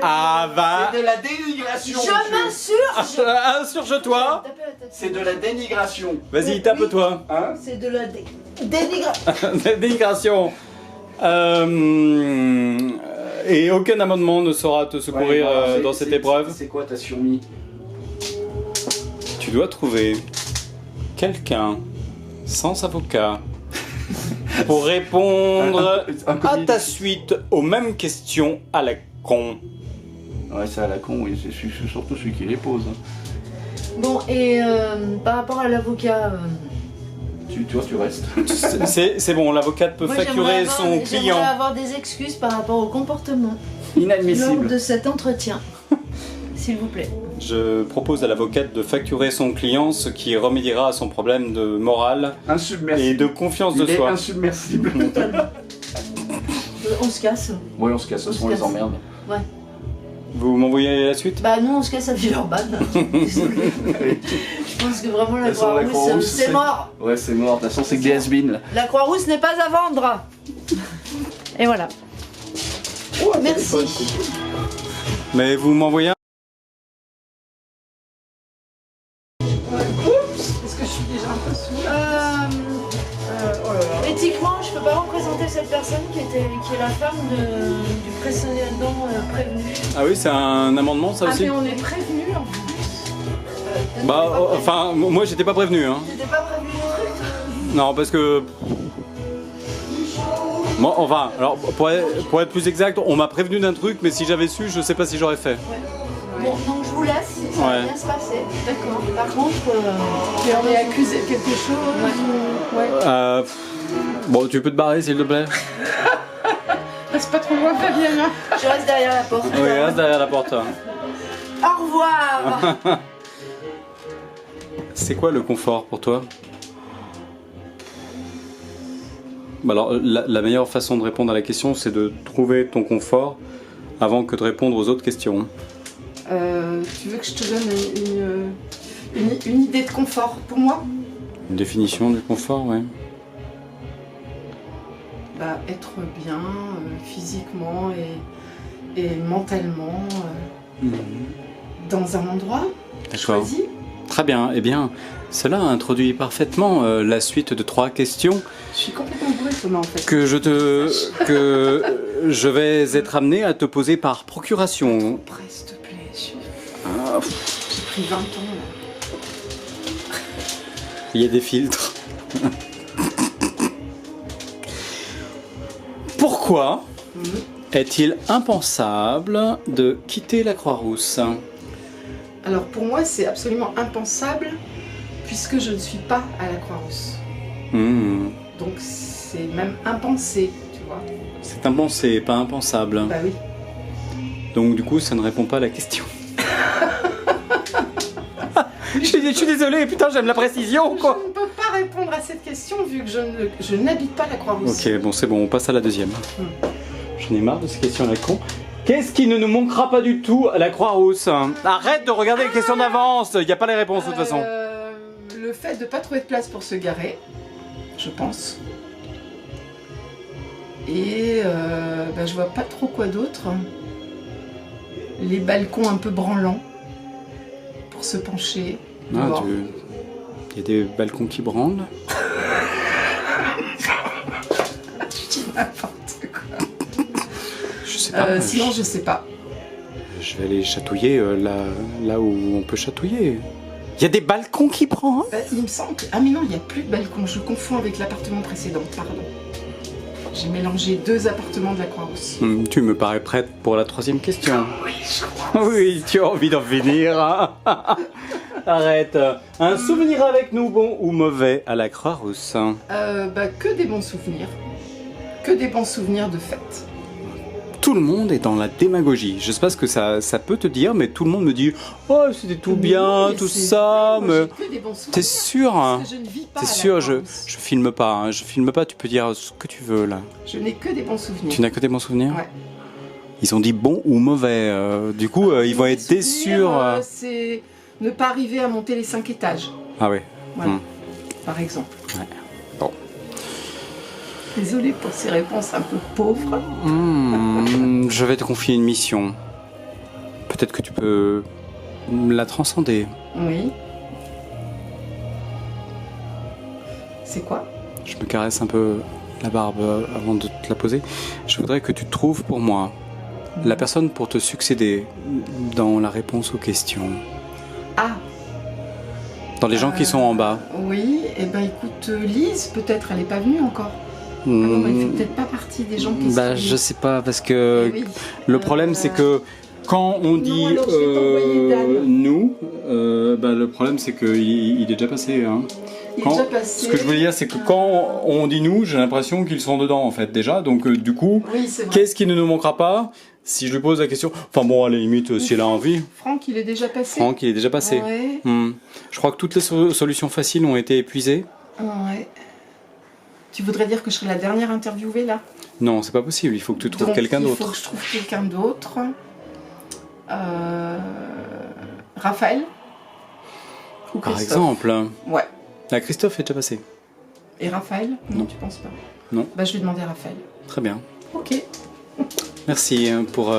Ah, Va, C'est de la dénigration. je m'insurge. insurge-toi. C'est de la dénigration. Vas-y, tape-toi. Hein? C'est de la dénigration. Dénigration. Et aucun amendement ne saura te secourir dans cette épreuve. C'est quoi ta surmis? Tu dois trouver quelqu'un sans avocat pour répondre à ta suite aux mêmes questions à la con. Ouais, c'est à la con, oui, c'est surtout celui qui les pose. Hein. Bon, et par rapport à l'avocat... Tu restes. C'est bon, l'avocate peut moi, facturer j'aimerais son avoir- client. J'aimerais avoir des excuses par rapport au comportement lors Inadmissible. de cet entretien. S'il vous plaît. Je propose à l'avocate de facturer son client, ce qui remédiera à son problème de morale Insubmersible. et de confiance de Il est soi. insubmersible. On se casse. Ouais, on se casse, on les emmerde. Ouais. Vous m'envoyez la suite? Bah nous on se casse à Villeurbanne. Désolée. Je pense que vraiment la De toute façon, la Croix-Rousse, Croix-Rousse, c'est mort. Ouais, c'est mort. De toute façon, c'est que des has-been, là. La Croix-Rousse n'est pas à vendre. Et voilà. Oh, un Merci. téléphone. Mais vous m'envoyez un... Est-ce que je suis déjà un peu saoule? Oh là là. Éthiquement, je peux pas représenter cette personne qui est la femme du précédent prévenu. Ah oui, c'est un amendement ça Ah aussi? mais on est prévenu en plus. Bah, enfin, moi j'étais pas prévenu, hein. T'étais pas prévenu du truc, toi? Non, parce que... Moi, enfin, alors, pour être plus exact, on m'a prévenu d'un truc, mais si j'avais su, je sais pas si j'aurais fait. Bon, donc je vous laisse, ça va Ouais. bien se passer. D'accord. Par contre, Et on est accusé de quelque chose ou... Ouais. Bon, tu peux te barrer, s'il te plaît? Reste pas trop loin, Fabienne. je reste derrière la porte. Oui, reste derrière la porte. Au revoir. C'est quoi le confort pour toi? Bah alors, la meilleure façon de répondre à la question, c'est de trouver ton confort avant que de répondre aux autres questions. Tu veux que je te donne une idée de confort pour moi? Une définition du confort, ouais. Bah, être bien physiquement et mentalement dans un endroit D'accord. choisi. Très bien. Eh bien, cela introduit parfaitement la suite de 3 questions Je suis complètement bourrée, Thomas, en fait. que je vais être amené à te poser par procuration. Après, s'il te plaît, Ah, j'ai pris 20 ans. Là. il y a des filtres. Pourquoi est-il impensable de quitter la Croix-Rousse? Alors pour moi, c'est absolument impensable puisque je ne suis pas à la Croix-Rousse. Donc c'est même impensé, tu vois. C'est impensé, pas impensable. Bah oui. Donc du coup, ça ne répond pas à la question. Je suis désolé, putain, j'aime la précision, quoi. Je ne peux pas répondre à cette question vu que je n'habite pas la Croix-Rousse. Ok, bon, c'est bon, on passe à la deuxième. J'en ai marre de ces questions à la con. Qu'est-ce qui ne nous manquera pas du tout à la Croix-Rousse? Arrête de regarder les questions d'avance, il n'y a pas les réponses de toute façon. Le fait de ne pas trouver de place pour se garer, je pense. Et bah, je vois pas trop quoi d'autre. Les balcons un peu branlants pour se pencher. Ah, dehors. il y a des balcons qui branlent. Tu dis n'importe quoi. Je sais pas. Sinon, je sais pas. Je vais aller chatouiller là où on peut chatouiller. Il y a des balcons qui branlent? Bah, il me semble que... Ah mais non, il n'y a plus de balcon. Je confonds avec l'appartement précédent, pardon. J'ai mélangé 2 appartements de la Croix-Rousse. Tu me parais prête pour la 3e question. Oui, je crois. Oui, tu as envie d'en finir. Hein. Arrête. Un souvenir avec nous, bon ou mauvais, à la Croix-Rousse? Que des bons souvenirs. Que des bons souvenirs de fête. Tout le monde est dans la démagogie. Je sais pas ce que ça peut te dire, mais tout le monde me dit « Oh, c'était tout bien, Mais tout c'est ça, vrai, mais... moi, j'ai que des bons » souvenirs. T'es sûr, hein? Parce que je ne vis pas T'es à la sûr, je Croix-Rousse. filme pas, hein. Je filme pas, tu peux dire ce que tu veux, là. Je n'ai que des bons souvenirs. Tu n'as que des bons souvenirs? Ouais. Ils ont dit bon ou mauvais. Du coup, ils vont être Mes déçus. souvenirs, c'est ne pas arriver à monter les 5 étages, Ah oui. voilà, Hmm. par exemple. Ouais. Bon. Désolée pour ces réponses un peu pauvres. Je vais te confier une mission. Peut-être que tu peux la transcender. Oui. C'est quoi? Je me caresse un peu la barbe avant de te la poser. Je voudrais que tu trouves pour moi la personne pour te succéder dans la réponse aux questions. Ah, Dans les gens qui sont en bas. oui, et ben écoute, Lise, peut-être, elle n'est pas venue encore. Ah non, mais elle fait peut-être pas partie des gens qui Bah, sont je sais pas, parce que Eh oui. le problème c'est que quand on dit alors, je vais t'envoyer Dan. nous, le problème c'est qu'il est déjà passé. Hein. Il est Quand- déjà passé. Ce que je voulais dire c'est que quand on dit nous, j'ai l'impression qu'ils sont dedans en fait déjà. Donc du coup, Oui, c'est vrai. qu'est-ce qui ne nous manquera pas si je lui pose la question? Enfin bon, à la limite, si elle a envie. Franck, il est déjà passé. Franck, il est déjà passé. Ouais, Je crois que toutes les solutions faciles ont été épuisées. ouais. Tu voudrais dire que je serai la dernière interviewée là? Non, c'est pas possible. Il faut que tu trouves Donc, quelqu'un Il faut d'autre. que je trouve quelqu'un d'autre. Raphaël ou Par Christophe. exemple, Ouais. la Christophe est déjà passé. Et Raphaël? Non. Tu penses pas? Non. Bah, je vais demander à Raphaël. Très bien. Ok. Merci pour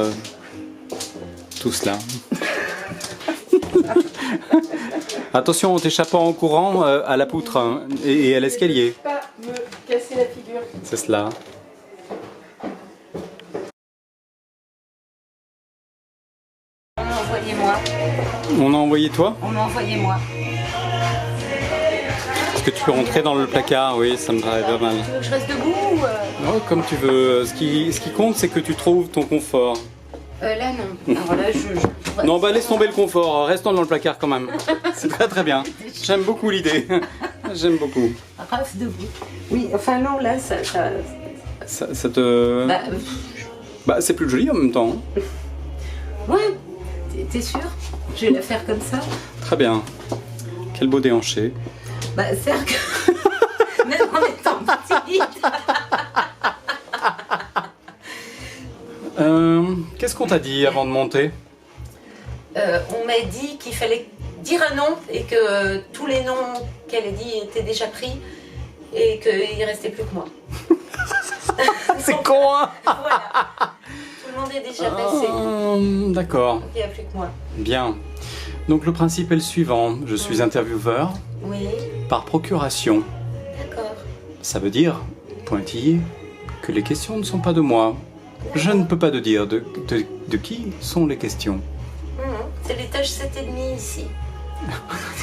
tout cela. Attention, en t'échappant en courant à la poutre hein, et à l'escalier. Ne pas me casser la figure. C'est cela. Envoyez-moi. On a envoyé toi? On m'a envoyé moi. Est-ce que tu peux rentrer dans le placard? Oui, ça me paraît pas mal. Tu veux que je reste debout ou Oh, comme tu veux. Ce qui compte, c'est que tu trouves ton confort. Là non. Alors là je... Non, bah laisse tomber le confort. Restons dans le placard quand même. C'est très très bien. J'aime beaucoup l'idée. J'aime beaucoup. Reste debout. Oui, enfin non là ça... Ça te... Bah, c'est plus joli en même temps. Ouais. T'es sûr? Je vais la faire comme ça. Très bien. Quel beau déhanché. Bah c'est-à-dire que... Même en étant petite. Qu'est-ce qu'on t'a dit avant de monter? On m'a dit qu'il fallait dire un nom et que tous les noms qu'elle a dit étaient déjà pris et qu'il restait plus que moi. C'est con hein. Voilà. Tout le monde est déjà passé. D'accord. Il n'y a plus que moi. Bien. Donc le principe est le suivant. Je suis intervieweur Oui, par procuration. d'accord. Ça veut dire, pointillé, que les questions ne sont pas de moi. Je ne peux pas te dire de qui sont les questions. C'est l'étage 7,5 ici.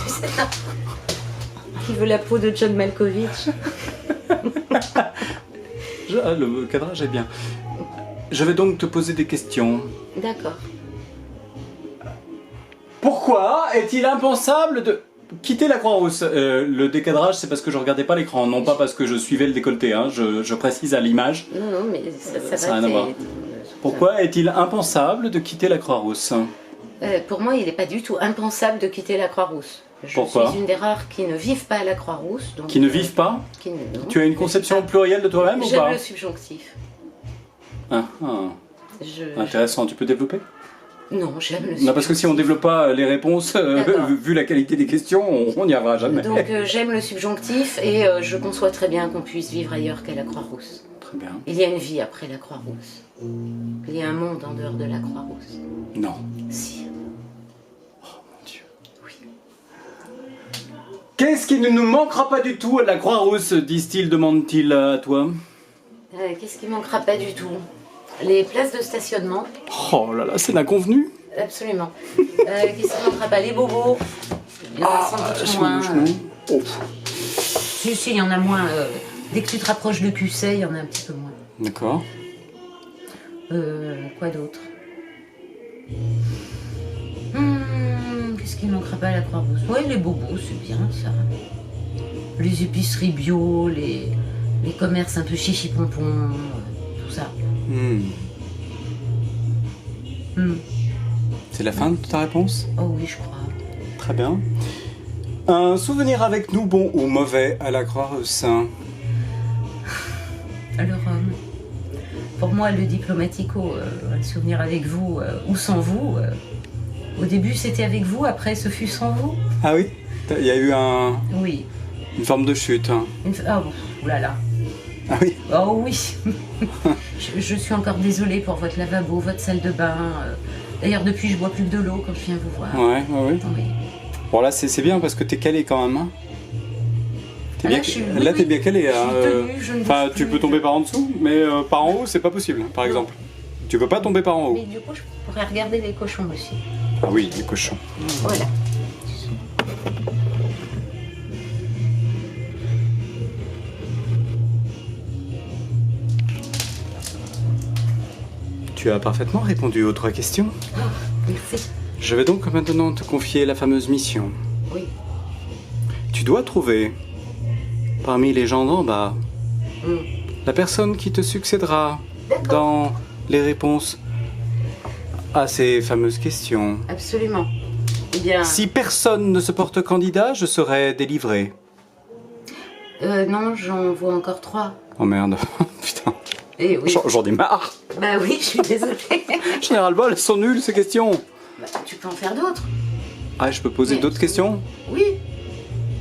Tu sais, là. Qui veut la peau de John Malkovich? Le cadrage est bien. Je vais donc te poser des questions. D'accord. Pourquoi est-il impensable de quitter la Croix-Rousse? Le décadrage, c'est parce que je regardais pas l'écran, non pas parce que je suivais le décolleté. Hein. Je précise à l'image. Non, mais ça Ça va. n'a rien à voir. Pourquoi est-il impensable de quitter la Croix-Rousse? Pour moi, il n'est pas du tout impensable de quitter la Croix-Rousse. Je Pourquoi suis une des rares qui ne vivent pas à la Croix-Rousse. donc, Qui ne vivent pas? qui ne- non. Tu as une conception plurielle de toi-même ou J'aime pas? le subjonctif. Ah, Je- intéressant, tu peux développer? Non, j'aime le Non, parce que si on développe pas les réponses, D'accord. vu la qualité des questions, on n'y arrivera jamais. Donc j'aime le subjonctif et je conçois très bien qu'on puisse vivre ailleurs qu'à la Croix-Rousse. Très bien. Il y a une vie après la Croix-Rousse. Il y a un monde en dehors de la Croix-Rousse. Non. Si. Mon Dieu. Oui. Qu'est-ce qui ne nous manquera pas du tout à la Croix-Rousse, disent-ils, demande-t-il à toi? Qu'est-ce qui manquera pas du tout? Les places de stationnement, Oh là là, c'est l'inconvenu. absolument. Qu'est-ce qui manquera pas? Les bobos, il y en a sans doute moins. Oh. Si, il y en a moins. Dès que tu te rapproches de QC, il y en a un petit peu moins. D'accord. Quoi d'autre? Qu'est-ce Qu'est-ce qui manquera pas à la Croix-Rousse? Oui, les bobos, c'est bien ça. Les épiceries bio, les commerces un peu chichi-pompon, tout ça. C'est la fin de ta réponse? Oh oui, je crois. Très bien. Un souvenir avec nous, bon ou mauvais, à la Croix-Rousse? Alors, pour moi, le diplomatico, un souvenir avec vous ou sans vous. Au début, c'était avec vous, après, ce fut sans vous. Ah oui? Il y a eu Oui. une forme de chute. Ah bon, oulala. Ah oui? Oh oui. je suis encore désolée pour votre lavabo, votre salle de bain. D'ailleurs, depuis, je bois plus que de l'eau quand je viens vous voir. Ouais. Oui. Bon, là, c'est bien parce que t'es calé quand même. Hein. T'es bien, là, t'es bien calé. Enfin, tu peux tomber par en dessous, mais par en haut, c'est pas possible, par exemple. Tu peux pas tomber par en haut. Mais du coup, je pourrais regarder les cochons aussi. Ah oui, les cochons. Voilà. Tu as parfaitement répondu aux 3 questions. Oh, merci. Je vais donc maintenant te confier la fameuse mission. Oui. Tu dois trouver, parmi les gens d'en bas, la personne qui te succédera dans les réponses à ces fameuses questions. Absolument. Eh bien... Si personne ne se porte candidat, je serai délivré. Non, j'en vois encore 3. Oh merde, putain. Eh oui. J'en ai marre. Bah oui, je suis désolée. J'en ai ras-le-bol, elles sont nulles ces questions. Bah, tu peux en faire d'autres. Ah, je peux poser d'autres questions? Oui.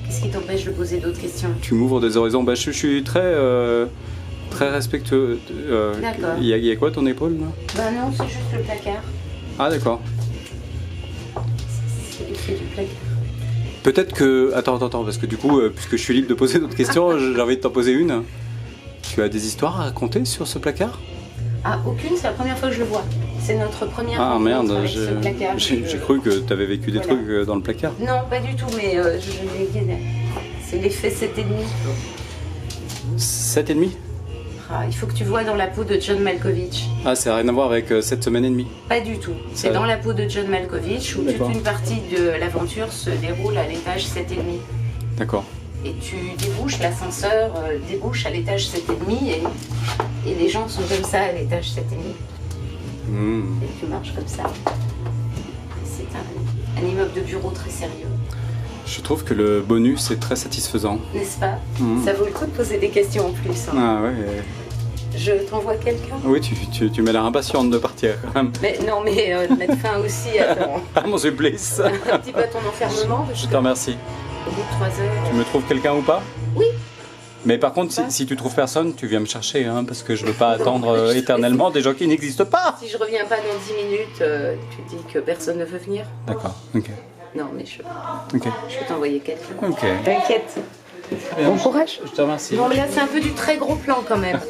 Qu'est-ce qui t'empêche de poser d'autres questions? Tu m'ouvres des horizons. Bah, je suis très respectueux. D'accord. Il y a quoi ton épaule là? Bah non, c'est juste le placard. Ah d'accord. C'est l'effet du placard. Peut-être que... Attends, parce que du coup, puisque je suis libre de poser d'autres questions, j'ai envie de t'en poser une. Tu as des histoires à raconter sur ce placard? Ah, aucune, c'est la première fois que je le vois. C'est notre première rencontre merde, avec ce placard. J'ai cru que tu avais vécu des trucs dans le placard. Non, pas du tout, mais c'est l'effet 7,5. 7,5? Ah, il faut que tu vois dans la peau de John Malkovich. Ah, ça n'a rien à voir avec 7 semaines et demie? Pas du tout. C'est dans la peau de John Malkovich où toute une partie de l'aventure se déroule à l'étage 7,5. D'accord. Et tu débouches, l'ascenseur débouche à l'étage 7,5 et les gens sont comme ça à l'étage 7,5. Et tu marches comme ça. C'est un immeuble de bureau très sérieux. Je trouve que le bonus est très satisfaisant. N'est-ce pas? Ça vaut le coup de poser des questions en plus. Hein. Ah ouais. Je t'envoie quelqu'un? Oui, tu m'as l'air impatiente de partir quand même. Mais non, mais de mettre fin aussi à ton... Ah mon supplice. un petit peu à ton enfermement. Je te remercie. Au bout de 3 heures... Tu me trouves quelqu'un ou pas? Oui. Mais par contre, si tu trouves personne, tu viens me chercher, hein, parce que je veux pas attendre éternellement des gens qui n'existent pas. Si je reviens pas dans 10 minutes, tu dis que personne ne veut venir? D'accord, ok. Non, mais je vais t'envoyer quelqu'un. Ok. T'inquiète. Bon courage. Je te remercie. Bon, mais là, c'est un peu du très gros plan quand même.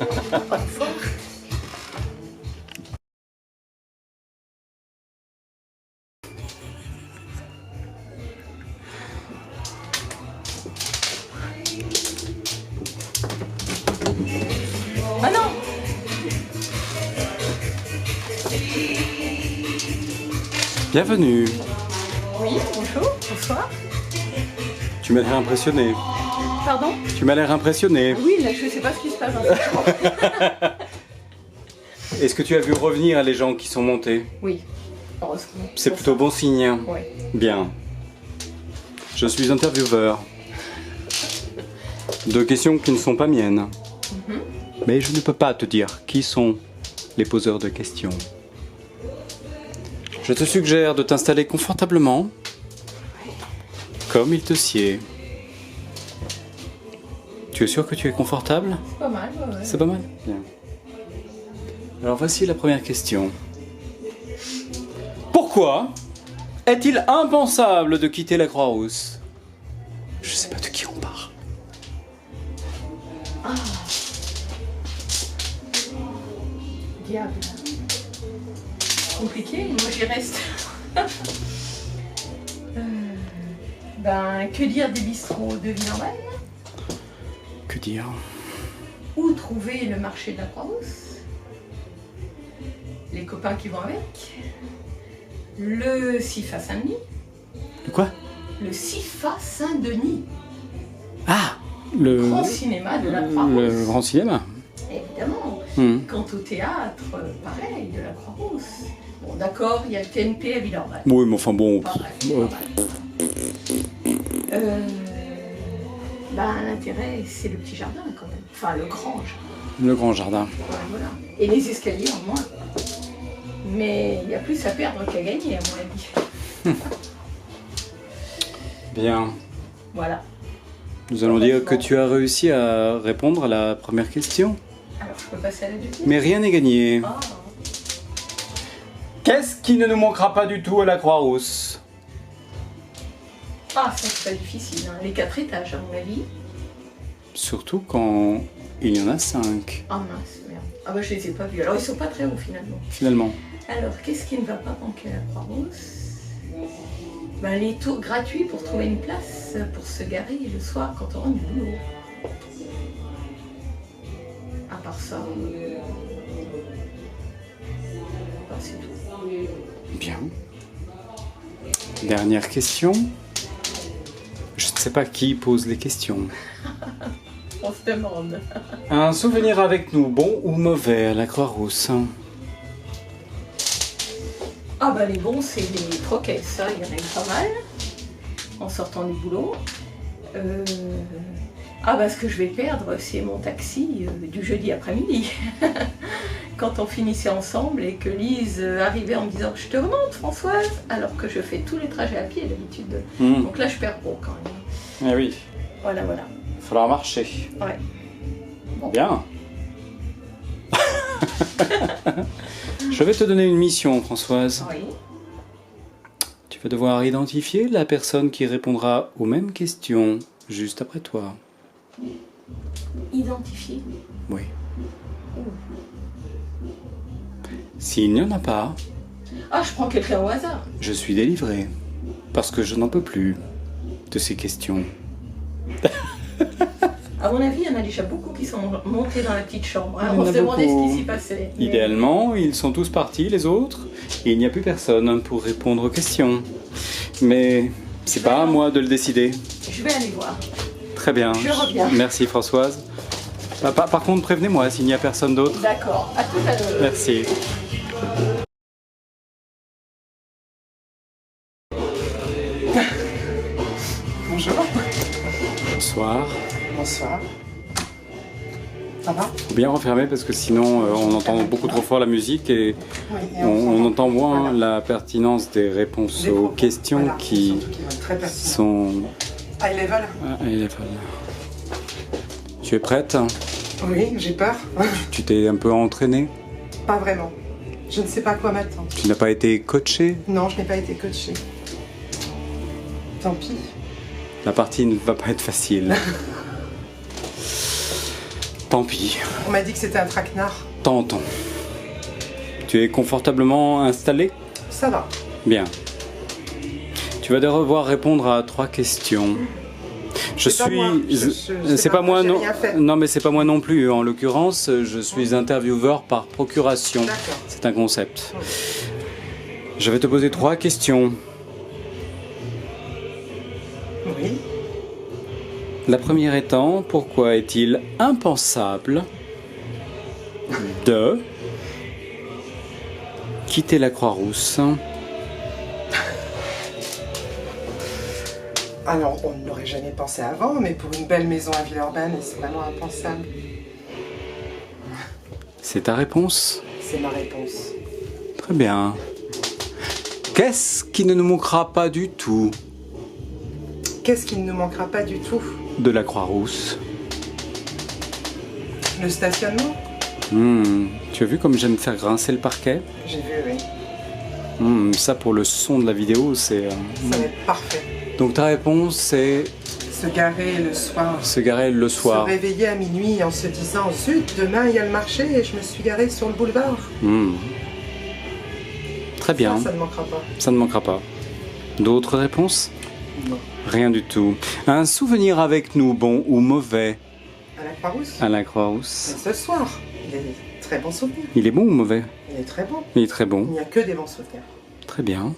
Ah non! Bienvenue. Oui, bonjour, bonsoir. Tu m'as l'air impressionné. Pardon? Tu m'as l'air impressionné. Oui, là, je sais pas ce qui se passe. Est-ce que tu as vu revenir les gens qui sont montés? Oui, heureusement. C'est plutôt bon signe. Oui. Bien. Je suis intervieweur. De questions qui ne sont pas miennes. Mais je ne peux pas te dire qui sont les poseurs de questions. Je te suggère de t'installer confortablement, comme il te sied. Tu es sûr que tu es confortable? C'est pas mal, ouais. C'est pas mal? Bien. Alors voici la première question. Pourquoi est-il impensable de quitter la Croix-Rousse? Je sais pas de qui on parle. Ah. Diable. Compliqué, moi j'y reste. Ben, que dire des bistrots de Villeurbanne? Que dire? Où trouver le marché de la Croix-Rousse? Les copains qui vont avec? Le CIF à Saint-Denis? Le quoi? Le CIFA Saint-Denis, Ah, le grand cinéma de la Croix-Rousse. le grand cinéma. Évidemment. Hmm. Quant au théâtre, pareil, de la Croix-Rousse. Bon, d'accord, il y a le TNP à Villeurbanne. Oui, mais enfin bon. Pareil. L'intérêt, c'est le petit jardin quand même. Enfin, le grand jardin. Le grand jardin. Voilà. Et les escaliers en moins. Mais il y a plus à perdre qu'à gagner, à mon avis. Bien. Voilà. Nous allons dire que tu as réussi à répondre à la première question. Alors, je peux passer à la deuxième. Mais rien n'est gagné. Ah. Qu'est-ce qui ne nous manquera pas du tout à la Croix-Rousse? Ah, ça c'est pas difficile. Hein. Les 4 étages, à mon avis. Surtout quand il y en a 5, Ah mince, merde. Ah bah je les ai pas vus. Alors ils sont pas très hauts finalement. finalement. Alors, qu'est-ce qui ne va pas manquer à la Croix-Rousse? Les tours gratuits pour trouver une place pour se garer le soir quand on rentre du boulot. À part ça, c'est tout. Bien. Dernière question. Je ne sais pas qui pose les questions. On se demande. Un souvenir avec nous, bon ou mauvais à la Croix-Rousse? Ah bah les bons, c'est les troquets, ça, il y en a eu pas mal, en sortant du boulot. Ah bah ce que je vais perdre, c'est mon taxi du jeudi après-midi. Quand on finissait ensemble et que Lise arrivait en me disant « Je te remonte Françoise !» alors que je fais tous les trajets à pied d'habitude. Donc là je perds gros quand même. Eh oui, Voilà, voilà. il va falloir marcher. Ouais. Bien. Je vais te donner une mission, Françoise. Oui. Tu vas devoir identifier la personne qui répondra aux mêmes questions juste après toi. Identifier. Oui. S'il n'y en a pas, Ah, je prends quelqu'un au hasard. je suis délivré. Parce que je n'en peux plus de ces questions. À mon avis, il y en a déjà beaucoup qui sont montés dans la petite chambre. Il y en On a se demandait beaucoup. ce qui s'y passait. Mais- Idéalement, ils sont tous partis, les autres, et il n'y a plus personne pour répondre aux questions. Mais c'est pas à moi de le décider. Je vais aller voir. Très bien. Je reviens. Merci Françoise. Par contre, prévenez-moi s'il n'y a personne d'autre. D'accord. À tout à l'heure. Merci. Bonjour. Bonsoir. Bonsoir. Ça va? Faut bien refermer parce que sinon on entend beaucoup trop fort la musique et Oui, et on entend moins Voilà. la pertinence des réponses Des aux propos. questions Voilà, qui surtout qui vont être très pertinents. sont High level? à level. Tu es prête? Oui, j'ai peur. Tu t'es un peu entraînée? Pas vraiment. Je ne sais pas à quoi m'attendre. Tu n'as pas été coachée? Non, je n'ai pas été coachée. Tant pis. La partie ne va pas être facile. Tant pis, On m'a dit que c'était un traquenard. tentons. Tu es confortablement installé? Ça va. Bien. Tu vas devoir répondre à 3 questions. Je C'est pas suis. moi. C'est pas moi j'ai non. rien fait. Non, mais c'est pas moi non plus. En l'occurrence, je suis intervieweur par procuration. D'accord. C'est un concept. Je vais te poser 3 questions. Oui. La première étant, pourquoi est-il impensable de quitter la Croix-Rousse? Alors, on ne l'aurait jamais pensé avant, mais pour une belle maison à Villeurbanne, c'est vraiment impensable. C'est ta réponse? C'est ma réponse. Très bien. Qu'est-ce qui ne nous manquera pas du tout Qu'est-ce qui ne nous manquera pas du tout? de la Croix-Rousse? Le stationnement? Tu as vu comme j'aime faire grincer le parquet? J'ai vu, oui. Ça pour le son de la vidéo, c'est... Ça va être parfait. Donc ta réponse, c'est Se garer le soir. se garer le soir. Se réveiller à minuit en se disant « Zut, demain il y a le marché et je me suis garée sur le boulevard. Très bien, Ça ne manquera pas. ça ne manquera pas. D'autres réponses? Non. Rien du tout. Un souvenir avec nous, bon ou mauvais, À la Croix-Rousse? à la Croix-Rousse? Ce soir, il y a des très bons souvenirs. Il est bon ou mauvais? Il est très bon. Il est très Il bon. n'y a que des bons souvenirs. Très bien.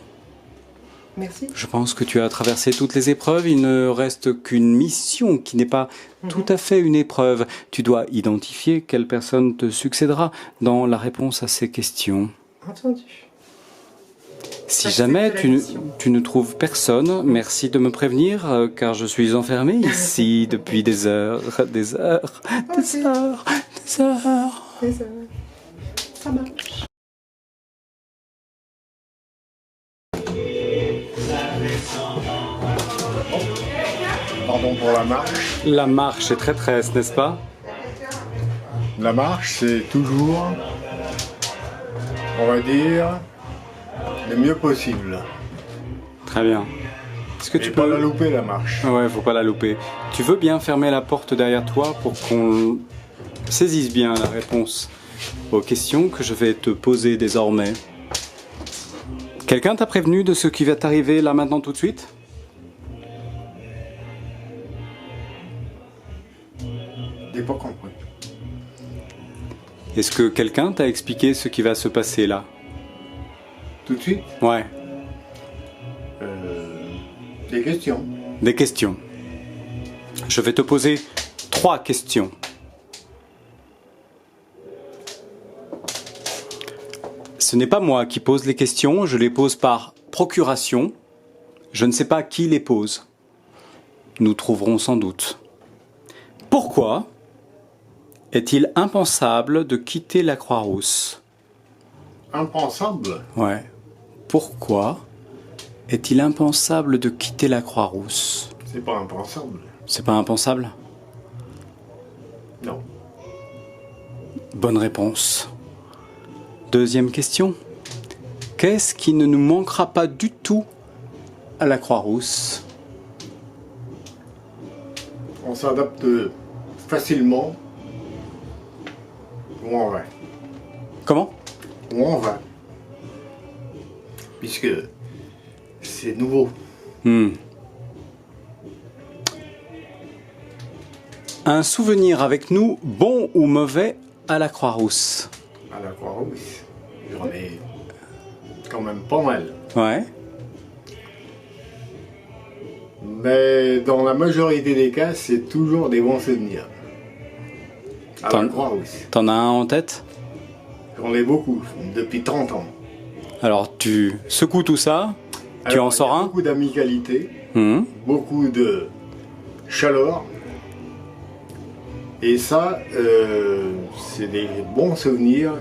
Merci. Je pense que tu as traversé toutes les épreuves. Il ne reste qu'une mission qui n'est pas tout à fait une épreuve. Tu dois identifier quelle personne te succédera dans la réponse à ces questions. Entendu. Si jamais tu ne trouves personne, merci de me prévenir, car je suis enfermé ici depuis des heures, des heures, des heures, des heures. Des heures. Ça marche. Pardon pour la marche. La marche est traîtresse, n'est-ce pas? La marche, c'est toujours, on va dire, le mieux possible. Très bien. Est-ce que tu peux pas la louper, la marche. Ouais, faut pas la louper. Tu veux bien fermer la porte derrière toi pour qu'on saisisse bien la réponse aux questions que je vais te poser désormais. Quelqu'un t'a prévenu de ce qui va t'arriver là maintenant tout de suite? J'ai pas compris. Est-ce que quelqu'un t'a expliqué ce qui va se passer là? Tout de suite? Ouais. Des questions. Des questions. Je vais te poser 3 questions. Ce n'est pas moi qui pose les questions, je les pose par procuration. Je ne sais pas qui les pose. Nous trouverons sans doute. Pourquoi est-il impensable de quitter la Croix-Rousse? Impensable? Ouais. Pourquoi est-il impensable de quitter la Croix-Rousse? C'est pas impensable. C'est pas impensable? Non. Bonne réponse. Deuxième question. Qu'est-ce qui ne nous manquera pas du tout à la Croix-Rousse? On s'adapte facilement où on va. Comment? Où on va. Puisque c'est nouveau. Un souvenir avec nous, bon ou mauvais, à la Croix-Rousse? À la Croix-Rousse, j'en ai quand même pas mal. Ouais. Mais dans la majorité des cas, c'est toujours des bons souvenirs. À la Croix-Rousse. T'en as un en tête? J'en ai beaucoup, depuis 30 ans. Alors tu secoues tout ça, tu en sors un? Beaucoup d'amicalité, beaucoup de chaleur. Et ça, c'est des bons souvenirs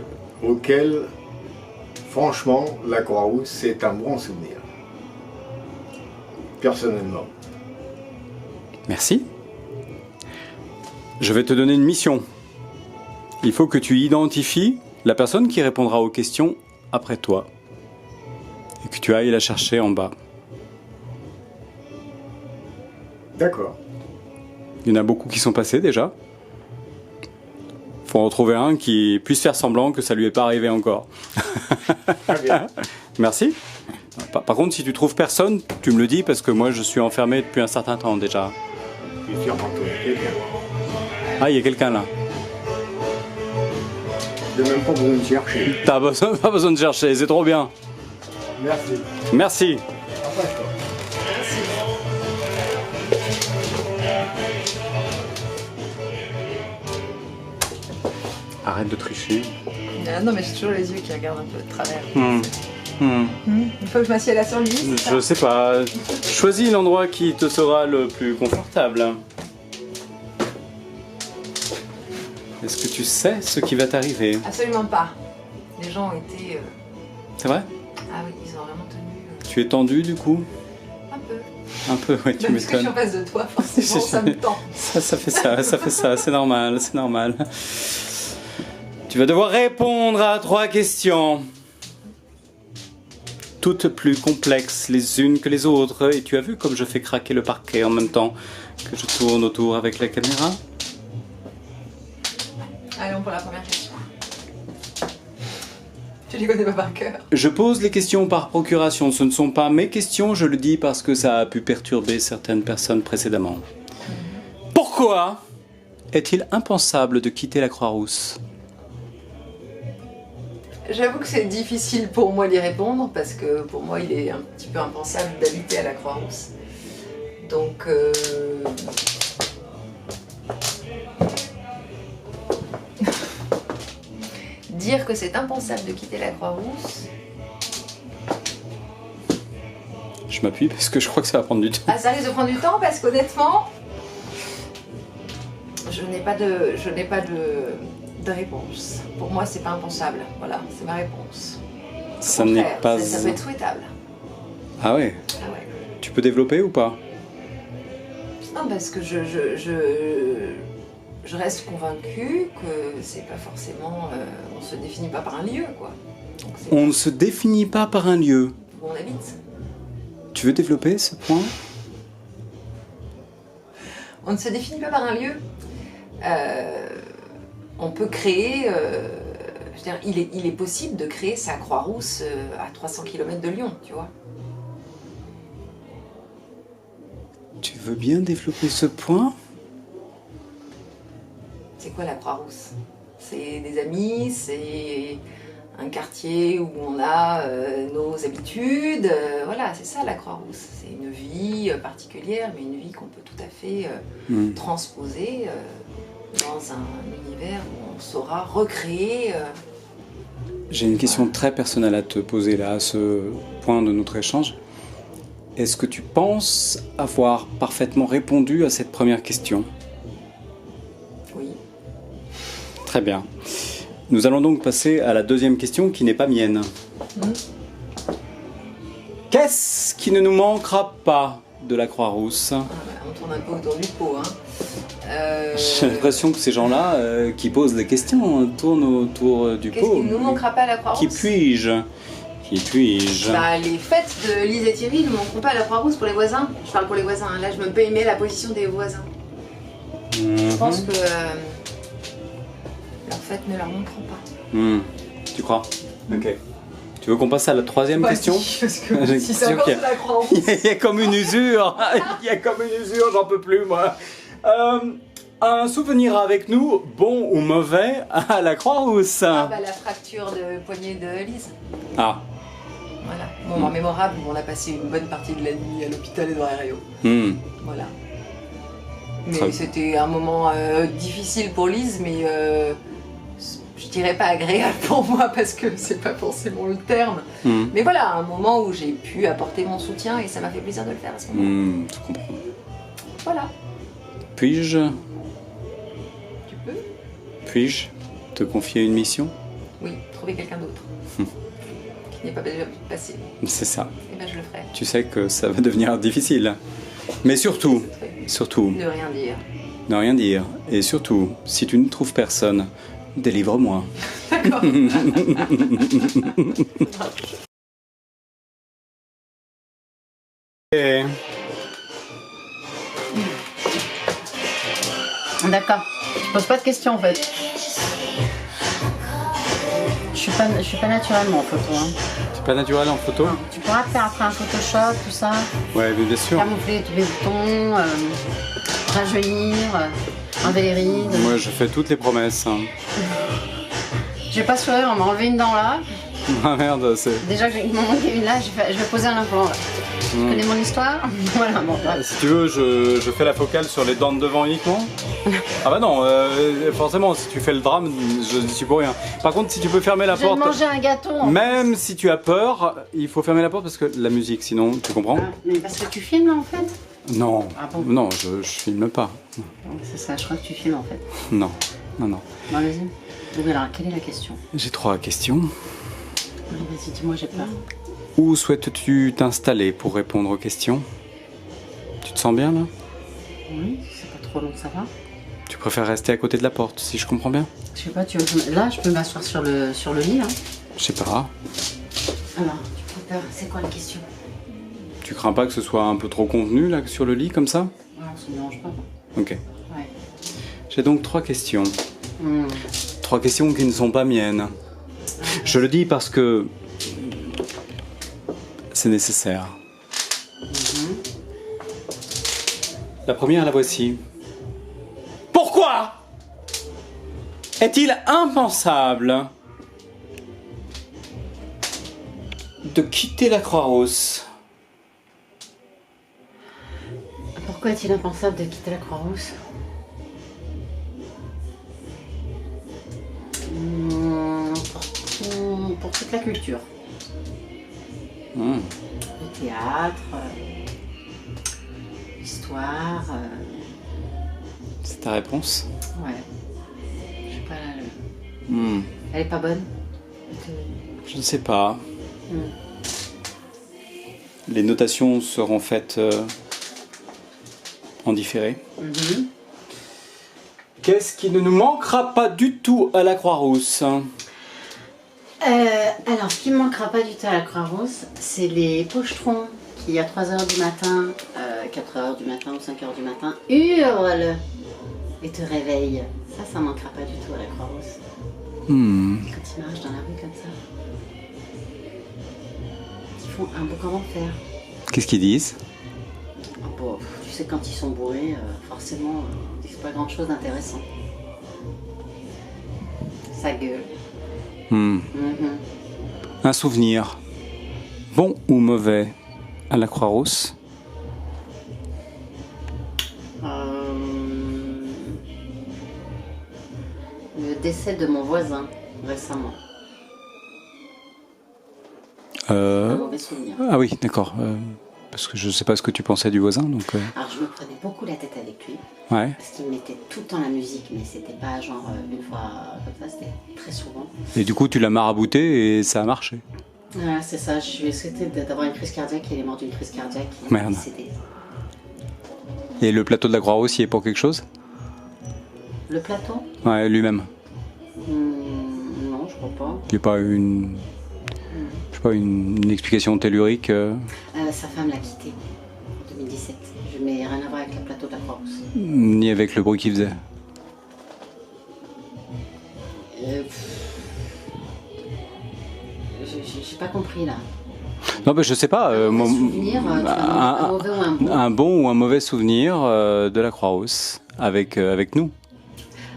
auxquels, franchement, la Croix-Rousse, c'est un bon souvenir. Personnellement. Merci. Je vais te donner une mission. Il faut que tu identifies la personne qui répondra aux questions après toi. Et que tu ailles la chercher en bas. D'accord. Il y en a beaucoup qui sont passés déjà. Faut en trouver un qui puisse faire semblant que ça lui est pas arrivé encore. Très bien. Merci. Par contre, si tu trouves personne, tu me le dis parce que moi je suis enfermé depuis un certain temps déjà. Je suis sûr qu'il y a quelqu'un. Ah, il y a quelqu'un là. Je n'ai même pas besoin de chercher. T'as pas besoin de chercher, c'est trop bien. Merci. Merci. Arrête de tricher. Non, mais j'ai toujours les yeux qui regardent un peu de travers. Il faut que je m'assieds là sur le lit. Je sais pas. Choisis l'endroit qui te sera le plus confortable. Est-ce que tu sais ce qui va t'arriver? Absolument pas. Les gens ont été... C'est vrai? Ah oui, ils ont vraiment tenu... Tu es tendu du coup? Un peu. Un peu, ouais, tu Même parce que je suis en m'étonnes. face de toi, forcément, ça me tend. Ça fait ça, c'est normal, c'est normal. Tu vas devoir répondre à 3 questions. Toutes plus complexes les unes que les autres. Et tu as vu comme je fais craquer le parquet en même temps que je tourne autour avec la caméra? Allons pour la première question. Je les connais pas par cœur. Je pose les questions par procuration. Ce ne sont pas mes questions, je le dis parce que ça a pu perturber certaines personnes précédemment. Pourquoi est-il impensable de quitter la Croix-Rousse? J'avoue que c'est difficile pour moi d'y répondre parce que pour moi il est un petit peu impensable d'habiter à la Croix-Rousse. Donc dire que c'est impensable de quitter la Croix-Rousse. Je m'appuie parce que je crois que ça va prendre du temps. Ah, ça risque de prendre du temps parce qu'honnêtement, je n'ai pas de réponse. Pour moi, c'est pas impensable. Voilà, c'est ma réponse. Ça n'est pas... Ça peut être souhaitable. Ah ouais. Ah ouais. Tu peux développer ou pas? Non, parce que je reste convaincue que c'est pas forcément... on se définit pas par un lieu, quoi. Donc, On ne se définit pas par un lieu. où on habite. Tu veux développer ce point? On ne se définit pas par un lieu. On peut créer... je veux dire, il est possible de créer sa Croix-Rousse à 300 km de Lyon, tu vois. Tu veux bien développer ce point? C'est quoi la Croix-Rousse? C'est des amis, c'est un quartier où on a nos habitudes. Voilà, c'est ça la Croix-Rousse. C'est une vie particulière, mais une vie qu'on peut tout à fait transposer dans un univers où on saura recréer. J'ai une question très personnelle à te poser là, à ce point de notre échange. Est-ce que tu penses avoir parfaitement répondu à cette première question? Oui. Très bien. Nous allons donc passer à la deuxième question qui n'est pas mienne. Qu'est-ce qui ne nous manquera pas de la Croix-Rousse? On tourne un peu autour du pot. Hein. J'ai l'impression que ces gens-là qui posent des questions tournent autour du pot. Qu'est-ce qui ne nous manquera pas à la Croix-Rousse? Qui puis-je? Qui puis-je? Bah, les fêtes de Lise et Thierry ne manqueront pas à la Croix-Rousse pour les voisins. Je parle pour les voisins. Hein. Là, je me peux aimer la position des voisins. Je pense que leurs fêtes ne leur manqueront pas. Tu crois? Ok. Tu veux qu'on passe à la troisième question? Parce que si c'est encore de la Croix-Rousse. Il y a comme une usure. Il y a comme une usure, j'en peux plus, moi. Un souvenir avec nous, bon ou mauvais, à la Croix-Rousse? Ah bah la fracture de poignet de Lise. Ah. Voilà. Moment mémorable où on a passé une bonne partie de la nuit à l'hôpital Édouard Herriot. Voilà. Mais c'était un moment difficile pour Lise, mais je dirais pas agréable pour moi parce que c'est pas forcément le terme. Mais voilà, un moment où j'ai pu apporter mon soutien et ça m'a fait plaisir de le faire à ce moment. Je comprends. Voilà. Puis-je peux te confier une mission? Oui, trouver quelqu'un d'autre. Qui n'est pas déjà passé. C'est ça. Et ben je le ferai. Tu sais que ça va devenir difficile. Mais surtout, Ne rien dire. ne rien dire. Et surtout, si tu ne trouves personne, délivre-moi. D'accord. Et... D'accord. Tu poses pas de questions en fait. Je suis pas naturellement en photo. Hein. C'est pas naturel en photo? Tu pourras te faire après un Photoshop, tout ça. Ouais, mais bien sûr. Camoufler tous les boutons, rajeunir, enlever les rides. Moi, je fais toutes les promesses. Je vais pas sourire, on m'a enlevé une dent là. Ah merde, c'est... Déjà que il m'en manquait une là, je vais poser un implant là. Tu connais mon histoire? Voilà, bon. Bref. Si tu veux, je fais la focale sur les dents de devant uniquement. Ah bah non, forcément, si tu fais le drame, je ne suis pour rien. Par contre, si tu peux fermer la porte... Je vais manger un gâteau. Même si tu as peur, il faut fermer la porte parce que la musique, sinon, tu comprends? Mais parce que tu filmes là en fait? Non, Ah bon? non, je filme pas. C'est ça, je crois que tu filmes en fait. Non, non, non. Bon, vas-y. Donc alors, quelle est la question? J'ai 3 questions. Oui, vas-y, dis-moi, j'ai peur. Où souhaites-tu t'installer pour répondre aux questions? Tu te sens bien là? Oui, c'est pas trop long, ça va. Tu préfères rester à côté de la porte, si je comprends bien? Je sais pas, tu veux... Là, je peux m'asseoir sur le lit. Hein. Je sais pas. Alors, tu préfères... C'est quoi la question? Tu crains pas que ce soit un peu trop contenu là sur le lit comme ça? Non, ça me dérange pas. Ok. Ouais. J'ai donc 3 questions. 3 questions qui ne sont pas miennes. Je le dis parce que c'est nécessaire. La première, la voici. Pourquoi est-il impensable de quitter la Croix-Rousse. Pourquoi est-il impensable de quitter la Croix-Rousse? Pour toute la culture. Le théâtre, l'histoire. C'est ta réponse? Ouais. Je sais pas là. Elle est pas bonne? Je ne sais pas. Les notations seront faites en différé. Qu'est-ce qui ne nous manquera pas du tout à la Croix-Rousse? Alors, ce qui ne manquera pas du tout à la Croix-Rousse, c'est les pochetrons qui, à 3h du matin, 4h du matin ou 5h du matin, hurlent et te réveillent. Ça manquera pas du tout à la Croix-Rousse. Quand ils marchent dans la rue comme ça. Ils font un beau comment faire. Qu'est-ce qu'ils disent? Bon, tu sais, quand ils sont bourrés, forcément, ils disent pas grand-chose d'intéressant. Ça gueule. Un souvenir, bon ou mauvais, à la Croix-Rousse? Le décès de mon voisin, récemment. Un mauvais souvenir. Ah oui, d'accord. Parce que je ne sais pas ce que tu pensais du voisin, donc... Alors, je me prenais beaucoup la tête avec lui. Ouais. Parce qu'il mettait tout le temps la musique, mais c'était pas genre une fois comme ça, c'était très souvent. Et du coup, tu l'as marabouté et ça a marché. Voilà, c'est ça. Je lui ai souhaité d'avoir une crise cardiaque, il est mort d'une crise cardiaque. Merde. Et le plateau de la Croix-Rousse, il est pour quelque chose? Le plateau? Ouais, lui-même. Non, je crois pas. Il n'y a pas une... Je sais pas, une explication tellurique Sa femme l'a quitté en 2017. Je n'ai rien à voir avec le plateau de la Croix-Rousse. Ni avec le bruit qu'il faisait. J'ai pas compris là. Non, mais je sais pas. Un souvenir, un mauvais ou un bon? Un bon ou un mauvais souvenir de la Croix-Rousse avec nous.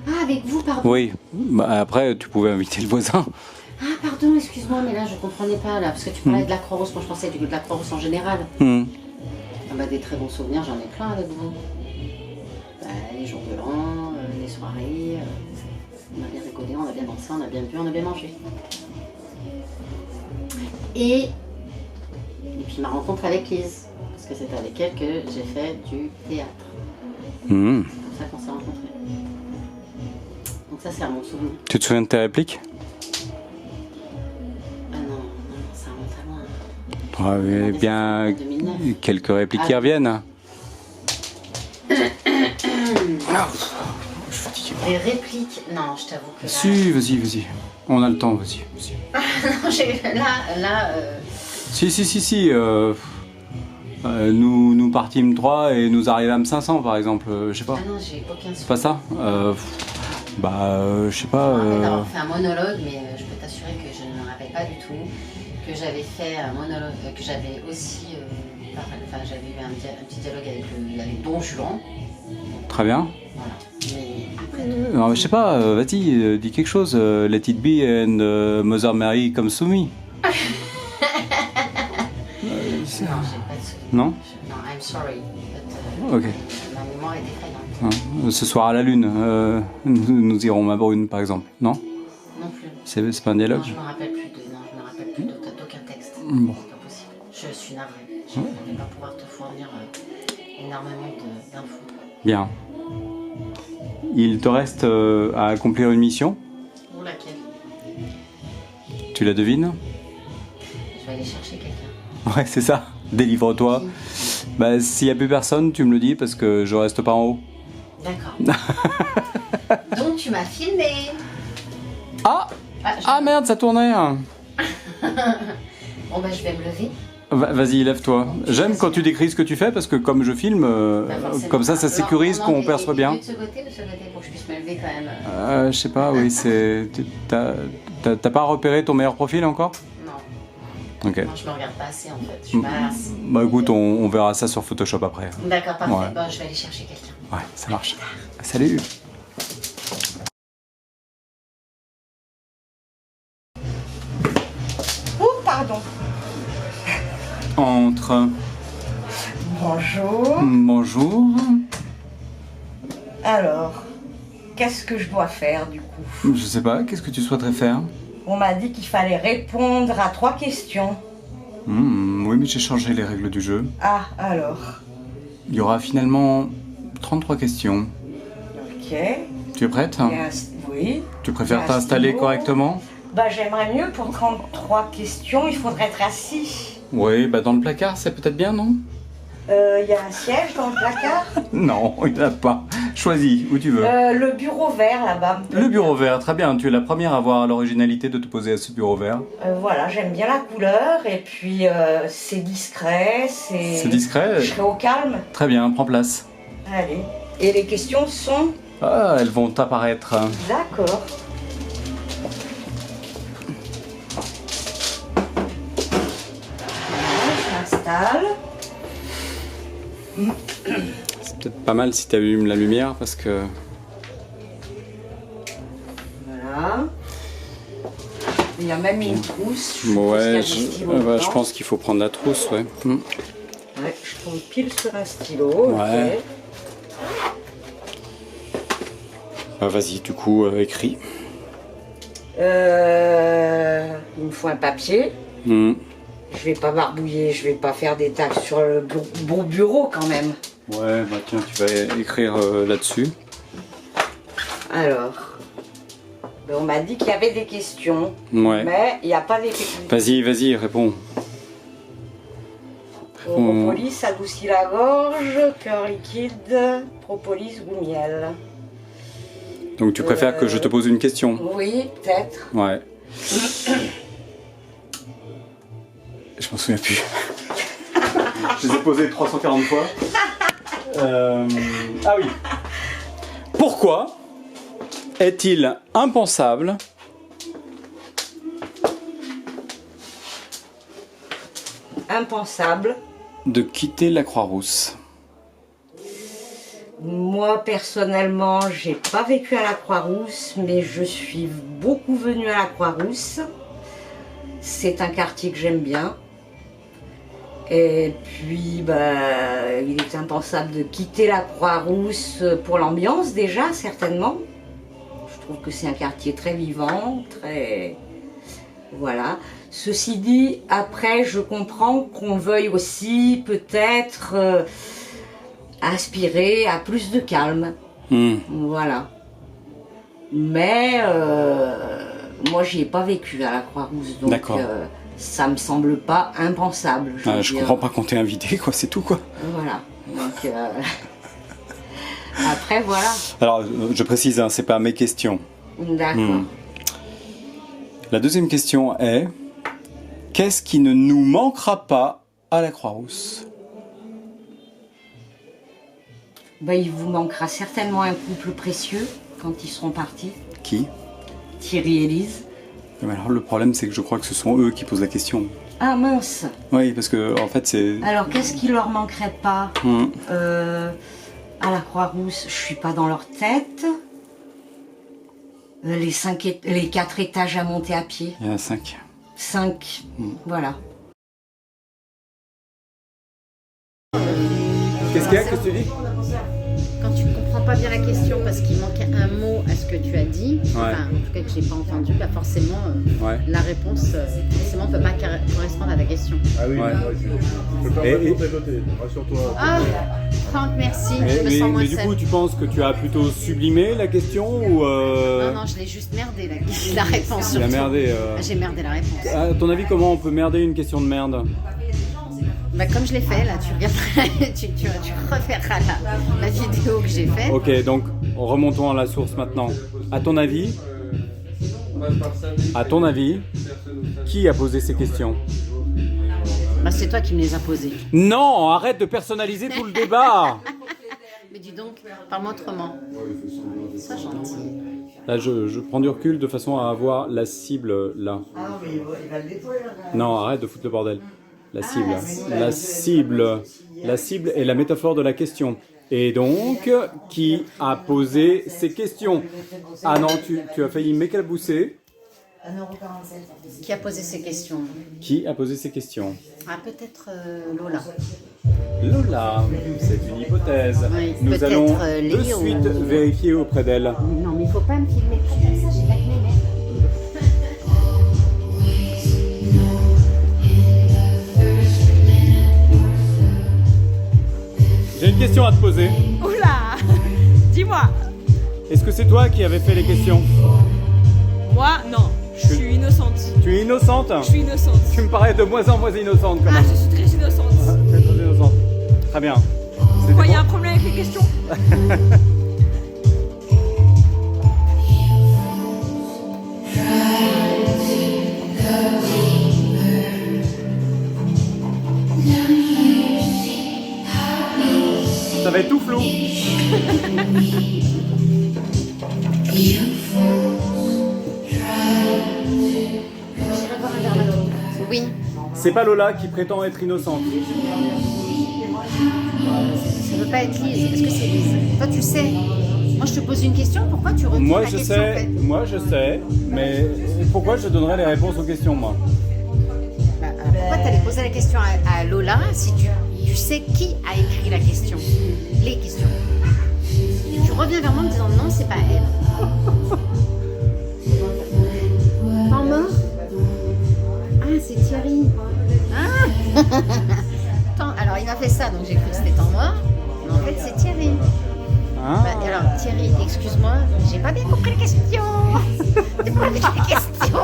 Ah, avec vous, pardon. Oui. Bah, après, tu pouvais inviter le voisin. Ah, pardon, excuse-moi, mais là je comprenais pas là, parce que tu parlais de la Croix-Rousse, moi je pensais de la Croix-Rousse en général. Ah bah, des très bons souvenirs, j'en ai plein avec vous. Bah, les jours de l'an, les soirées, on a bien rigolé, on a bien dansé, on a bien bu, on a bien mangé. Et puis ma rencontre avec Lise, parce que c'est avec elle que j'ai fait du théâtre. C'est comme ça qu'on s'est rencontrés. Donc ça c'est un bon souvenir. Tu te souviens de tes répliques? Ah non, ça remonte à loin. Ouais, bien quelques répliques qui reviennent. Les répliques, non, je t'avoue que là... Si, vas-y. On a le temps, vas-y. Non, là... Si. Nous partîmes 3 et nous arrivâmes 500 par exemple, je sais pas. Ah non, j'ai aucun souvenir. C'est pas ça je sais pas. Je me rappelle d'avoir fait un monologue, mais je peux t'assurer que je ne me rappelle pas du tout. Que j'avais fait un monologue, que j'avais aussi... j'avais eu un petit dialogue avec Don Juan. Très bien. Voilà. Mais après... Non, mais je sais pas, vas-y, dis quelque chose. Let it be and Mother Mary come to me. Non, j'ai pas de souvenir. Non? Non, I'm sorry. But, Ok. Ma mémoire est défaillante. Ce soir à la lune, nous irons ma brune par exemple, non? Non plus. C'est pas un dialogue? Non, je me rappelle plus d'aucun texte. Bon. C'est pas possible. Je suis navrée. Je ne vais pas pouvoir te fournir énormément d'infos. Bien. Il te reste à accomplir une mission. Ou laquelle? Tu la devines? Je vais aller chercher quelqu'un. Ouais, c'est ça. Délivre-toi. Bah, s'il n'y a plus personne, tu me le dis parce que je reste pas en haut. D'accord. Donc tu m'as filmé. Ah merde, ça tournait. Bon bah je vais me lever. Vas-y, lève-toi. J'aime quand tu décris ce que tu fais parce que comme je filme, comme ça sécurise qu'on perçoit bien. De ce côté ou de ce côté pour que je puisse me lever quand même. Je sais pas, oui, c'est. T'as pas repéré ton meilleur profil encore? Non. Ok. Non, je me regarde pas assez en fait. Je suis pas assez. Bah écoute, on verra ça sur Photoshop après. D'accord, parfait. Ouais. Bon, je vais aller chercher quelqu'un. Ouais, ça marche. Salut. Oh, pardon. Entre. Bonjour. Bonjour. Alors, qu'est-ce que je dois faire du coup? Je sais pas, qu'est-ce que tu souhaiterais faire? On m'a dit qu'il fallait répondre à 3 questions. Oui, mais j'ai changé les règles du jeu. Ah, alors. Il y aura finalement 33 questions. Ok. Tu es prête? Oui. Tu préfères t'installer correctement? Bah, j'aimerais mieux pour 33 questions, il faudrait être assis. Oui, bah dans le placard, c'est peut-être bien, non? Il y a un siège dans le placard? Non, il n'y en a pas. Choisis, où tu veux. Le bureau vert là-bas. Le bureau vert, très bien. Tu es la première à avoir l'originalité de te poser à ce bureau vert. Voilà, j'aime bien la couleur et puis c'est discret, c'est... C'est discret? Je serai au calme. Très bien, prends place. Allez. Et les questions sont... Ah, elles vont apparaître. D'accord. Je m'installe. C'est peut-être pas mal si tu allumes la lumière parce que... Voilà. Il y a même une trousse. Ouais, je pense qu'il faut prendre la trousse, ouais. Ouais, je tombe pile sur un stylo. Ouais. Ok. Bah, vas-y, du coup, écris. Il me faut un papier. Je vais pas barbouiller, je vais pas faire des tâches sur le bon bureau quand même. Ouais, bah tiens, tu vas écrire là-dessus. Alors, on m'a dit qu'il y avait des questions, Ouais. mais il n'y a pas des questions. Vas-y, réponds. Propolis adoucit la gorge, cœur liquide, propolis ou miel. Donc tu préfères que je te pose une question? Oui, peut-être. Ouais. Je m'en souviens plus. Je les ai posées 340 fois. Ah oui. Pourquoi est-il impensable de quitter la Croix-Rousse? Moi personnellement, j'ai pas vécu à la Croix-Rousse, mais je suis beaucoup venue à la Croix-Rousse. C'est un quartier que j'aime bien. Et puis, bah, il est impensable de quitter la Croix-Rousse pour l'ambiance déjà, certainement. Je trouve que c'est un quartier très vivant, très... Voilà. Ceci dit, après, je comprends qu'on veuille aussi peut-être aspirer à plus de calme. Voilà. Mais moi, j'y ai pas vécu à la Croix-Rousse, donc ça me semble pas impensable. Je comprends pas qu'on t'ait invité, quoi, c'est tout, quoi. Voilà. Donc, après, voilà. Alors, je précise, hein, c'est pas mes questions. D'accord. La deuxième question est: qu'est-ce qui ne nous manquera pas à la Croix-Rousse? Ben, il vous manquera certainement un couple précieux quand ils seront partis. Qui? Thierry et Lise. Mais alors, le problème, c'est que je crois que ce sont eux qui posent la question. Ah mince. Oui, parce que en fait, c'est... Alors, qu'est-ce qui leur manquerait pas à la Croix-Rousse? Je suis pas dans leur tête. Les 4 étages à monter à pied. Il y en a 5. 5, voilà. Qu'est-ce qu'il y a? Qu'est-ce que tu dis? Quand tu ne comprends pas bien la question parce qu'il manquait un mot à ce que tu as dit, enfin, en tout cas que je n'ai pas entendu, bah forcément la réponse forcément ne peut pas correspondre à ta question. Ah oui, je peux pas répondre à côté, rassure-toi. Ah, Franck, merci, je me sens moins mais du coup, tu penses que tu as plutôt sublimé la question ou Non, je l'ai juste merdé la réponse. Tu l'as merdé. J'ai merdé la réponse. À ton avis, comment on peut merder une question de merde? Bah, comme je l'ai fait, là, tu regarderas, tu reverras la vidéo que j'ai faite. Ok, donc remontons à la source maintenant. À ton avis, qui a posé ces questions? Bah, c'est toi qui me les as posées. Non, arrête de personnaliser tout le débat. Mais dis donc, parle-moi autrement. Sois gentil. Là, je prends du recul de façon à avoir la cible là. Ah oui, il va le détruire. Non, arrête de foutre le bordel. La cible est la métaphore de la question. Et donc, qui a posé ces questions? Ah non, tu as failli m'éclabousser. Qui a posé ces questions? Qui a posé ces questions? Ah, peut-être Lola. Lola, c'est une hypothèse. Oui, nous allons Léo. de suite vérifier auprès d'elle. Non, mais il faut pas me filmer comme ça, j'ai pas que mes mains. J'ai une question à te poser. Oula, dis-moi. Est-ce que c'est toi qui avais fait les questions? Moi, non. Je suis innocente. Tu es innocente? Je suis innocente. Tu me parais de moins en moins innocente quand même. Ah, je suis très innocente. Tu es très innocente. Très bien. Pourquoi il y a un problème avec les questions? Ça va être tout flou. Oui. C'est pas Lola qui prétend être innocente. Ça ne peut pas être Lise. Est-ce que c'est Lise? Toi, tu sais. Moi, je te pose une question. Pourquoi tu retournes la question en fait? Moi, je sais. Mais pourquoi je donnerais les réponses aux questions, moi? Pourquoi tu allais poser la question à Lola si tu sais qui a écrit la question? Les questions. Tu reviens vers moi en me disant non, c'est pas elle. Pas mort? Ah, c'est Thierry. Ah. Attends, alors il m'a fait ça, donc j'ai cru que c'était temps mort. Mais en fait, c'est Thierry. Ah. Bah, alors, Thierry, excuse-moi, j'ai pas bien compris la question. J'ai pas compris la question.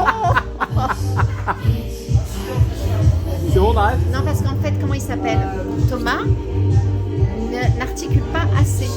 C'est bon, on arrête? Non, parce qu'en fait, comment il s'appelle? Thomas n'articule pas assez.